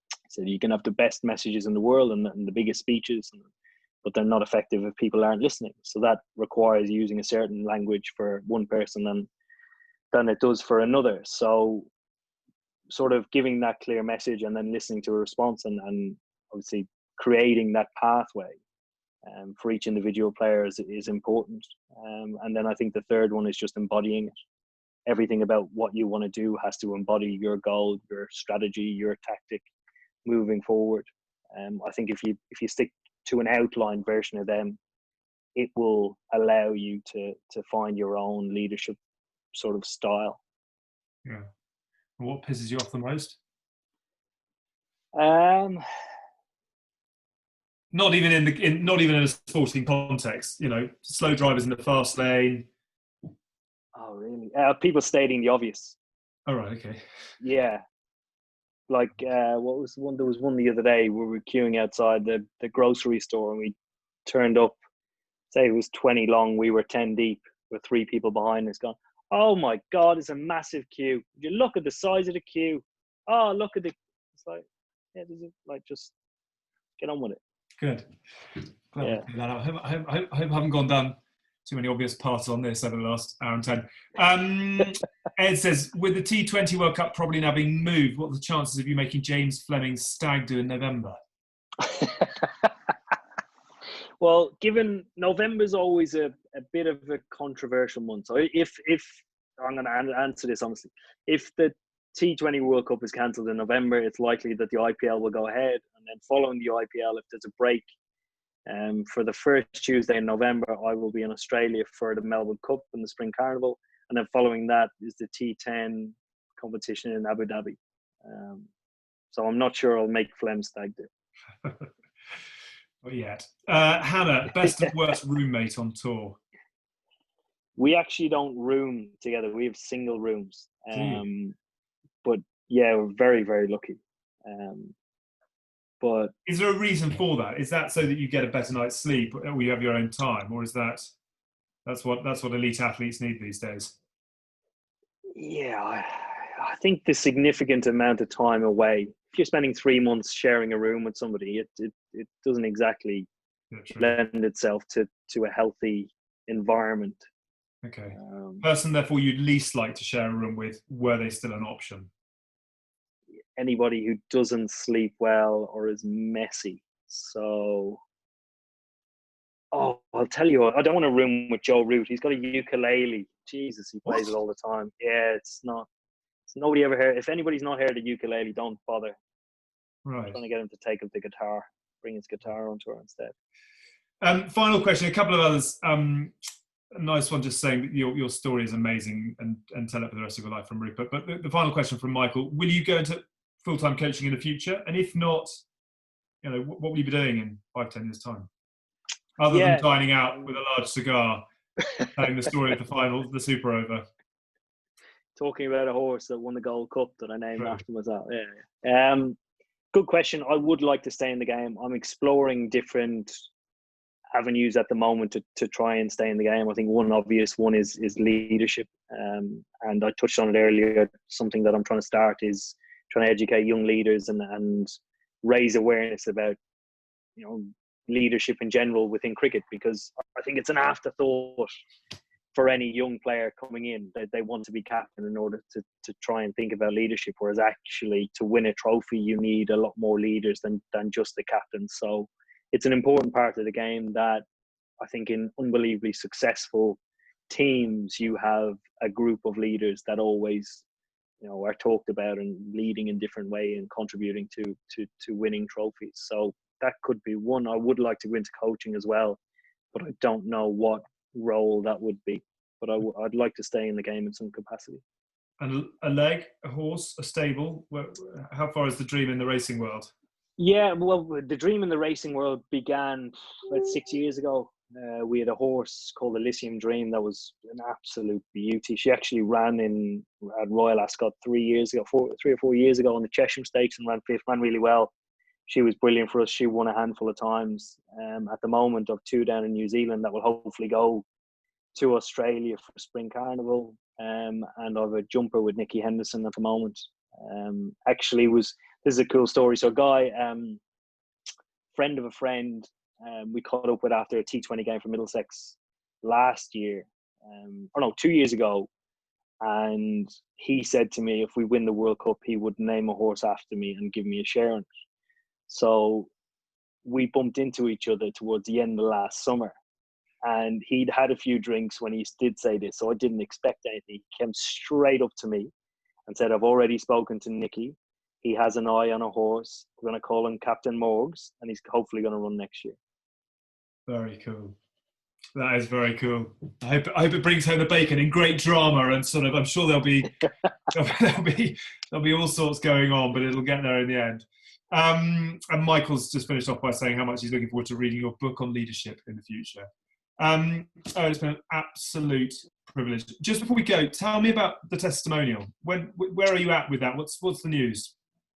He said you can have the best messages in the world and the biggest speeches, but they're not effective if people aren't listening. So that requires using a certain language for one person than it does for another. So sort of giving that clear message and then listening to a response, and obviously creating that pathway for each individual player is important. And then I think the third one is just embodying it. Everything about what you want to do has to embody your goal, your strategy, your tactic moving forward. I think if you stick to an outline version of them, it will allow you to find your own leadership sort of style. Yeah. And what pisses you off the most? Um, Not even not even in a sporting context. Slow drivers in the fast lane. oh really? People stating the obvious. All right. Okay. Yeah. Like what was one? There was one the other day where we were queuing outside the grocery store, and we turned up. Say it was 20 long. We were 10 deep with 3 people behind us. Going, oh my God, it's a massive queue. You look at the size of the queue. Oh, look at the. It's like, yeah, like just get on with it. Good. Glad we Yeah. cleared that out. I hope I haven't gone down too many obvious parts on this over the last hour and 10. Ed says, with the T20 World Cup probably now being moved, what are the chances of you making James Fleming's stag do in November? Well, given November's always a bit of a controversial month. So if I'm going to answer this honestly, if the T20 World Cup is cancelled in November, it's likely that the IPL will go ahead. And then following the IPL, if there's a break, for the first Tuesday in November, I will be in Australia for the Melbourne Cup and the Spring Carnival. And then following that is the T10 competition in Abu Dhabi. So I'm not sure I'll make Flem stag do. Not yet. Hannah, best and worst roommate on tour? We actually don't room together. We have single rooms. But yeah, we're very, very lucky. But is there a reason for that? Is that so that you get a better night's sleep, or you have your own time, or is that's what elite athletes need these days? Yeah, I think the significant amount of time away. If you're spending 3 months sharing a room with somebody, it doesn't exactly lend itself to a healthy environment. Okay. Person, therefore, you'd least like to share a room with, were they still an option? Anybody who doesn't sleep well or is messy. So, I'll tell you what, I don't want to room with Joe Root. He's got a ukulele. Jesus, he plays it all the time. Yeah, it's nobody ever heard. If anybody's not heard a ukulele, don't bother. Right. I'm trying to get him to take up the guitar, bring his guitar on tour instead. Final question, a couple of others. A nice one, just saying that your story is amazing and tell it for the rest of your life from Rupert. But the final question from Michael, will you go into full-time coaching in the future? And if not, what will you be doing in 5-10 years' time? Other than dining out with a large cigar, telling the story of the final, the Super Over. Talking about a horse that won the Gold Cup that I named after myself. Yeah. Good question. I would like to stay in the game. I'm exploring different avenues at the moment to try and stay in the game. I think one obvious one is leadership. And I touched on it earlier. Something that I'm trying to start is trying to educate young leaders and raise awareness about, leadership in general within cricket, because I think it's an afterthought for any young player coming in. They want to be captain in order to try and think about leadership, whereas actually to win a trophy you need a lot more leaders than just the captain. So it's an important part of the game that I think in unbelievably successful teams you have a group of leaders that always are talked about and leading in different way and contributing to winning trophies. So that could be one. I would like to go into coaching as well, but I don't know what role that would be. But I'd like to stay in the game in some capacity. And a leg, a horse, a stable? How far is the dream in the racing world? Yeah, well, the dream in the racing world began about 6 years ago. We had a horse called Elysium Dream that was an absolute beauty. She actually ran at Royal Ascot 3 or 4 years ago on the Chesham Stakes and ran fifth, ran really well. She was brilliant for us. She won a handful of times. At the moment, of 2 down in New Zealand that will hopefully go to Australia for Spring Carnival. And I've a jumper with Nicky Henderson at the moment. This is a cool story. So a guy, friend of a friend, we caught up with after a T20 game for Middlesex last year, 2 years ago. And he said to me, if we win the World Cup, he would name a horse after me and give me a share in it. So we bumped into each other towards the end of last summer. And he'd had a few drinks when he did say this, so I didn't expect anything. He came straight up to me and said, I've already spoken to Nicky. He has an eye on a horse. We're going to call him Captain Morgs, and he's hopefully going to run next year. Very cool. That is very cool. I hope it brings home the bacon in great drama and sort of. I'm sure there'll be all sorts going on, but it'll get there in the end. And Michael's just finished off by saying how much he's looking forward to reading your book on leadership in the future. It's been an absolute privilege. Just before we go, tell me about the testimonial. Where are you at with that? What's the news?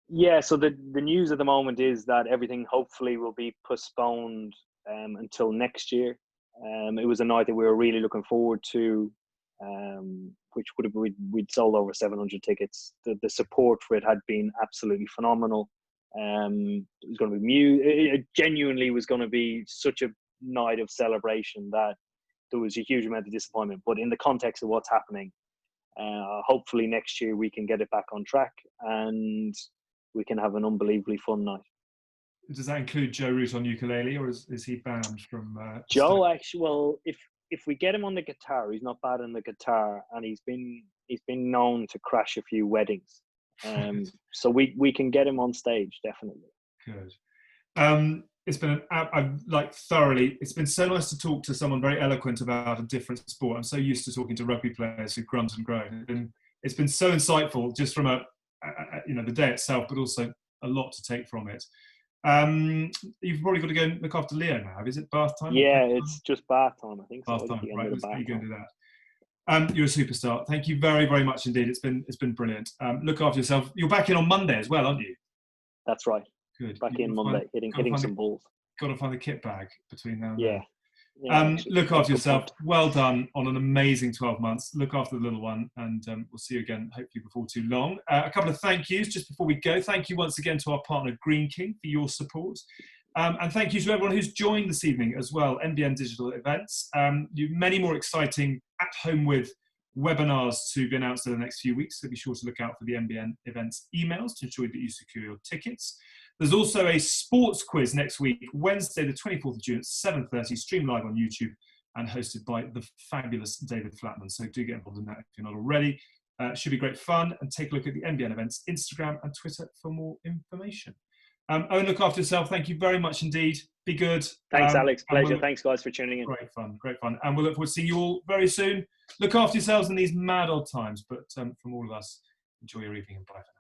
Yeah, so the news at the moment is that everything hopefully will be postponed until next year. It was a night that we were really looking forward to, which would have we'd sold over 700 tickets. The support for it had been absolutely phenomenal. It was going to be it genuinely was going to be such a night of celebration that there was a huge amount of disappointment. But in the context of what's happening, hopefully next year we can get it back on track and we can have an unbelievably fun night. Does that include Joe Root on ukulele, or is he banned from? Joe, actually, well, if we get him on the guitar, he's not bad on the guitar, and he's been known to crash a few weddings. So we can get him on stage, definitely. Good. It's been I've like thoroughly. It's been so nice to talk to someone very eloquent about a different sport. I'm so used to talking to rugby players who grunt and groan, and it's been so insightful just from the day itself, but also a lot to take from it. You've probably got to go and look after Leo now. Is it bath time? Yeah, it's just bath time, I think. Bath time, right? You're going to do that. You're a superstar. Thank you very, very much indeed. It's been brilliant. Look after yourself. You're back in on Monday as well, aren't you? That's right. Good. Back in Monday, hitting some balls. Got to find the kit bag between now and then. Yeah. Actually, look after yourself. Well done on an amazing 12 months. Look after the little one, and we'll see you again hopefully before too long. A couple of thank yous just before we go. Thank you once again to our partner Green King for your support, and thank you to everyone who's joined this evening as well. MBN Digital Events. Many more exciting at home with webinars to be announced in the next few weeks, so be sure to look out for the MBN Events emails to ensure that you secure your tickets. There's also a sports quiz next week, Wednesday the 24th of June at 7:30, streamed live on YouTube and hosted by the fabulous David Flatman. So do get involved in that if you're not already. Should be great fun, and take a look at the MBN Events Instagram and Twitter for more information. Owen, look after yourself. Thank you very much indeed. Be good. Thanks, Alex. Pleasure. Thanks, guys, for tuning in. Great fun. And we'll look forward to seeing you all very soon. Look after yourselves in these mad old times, but from all of us, enjoy your evening and bye for now.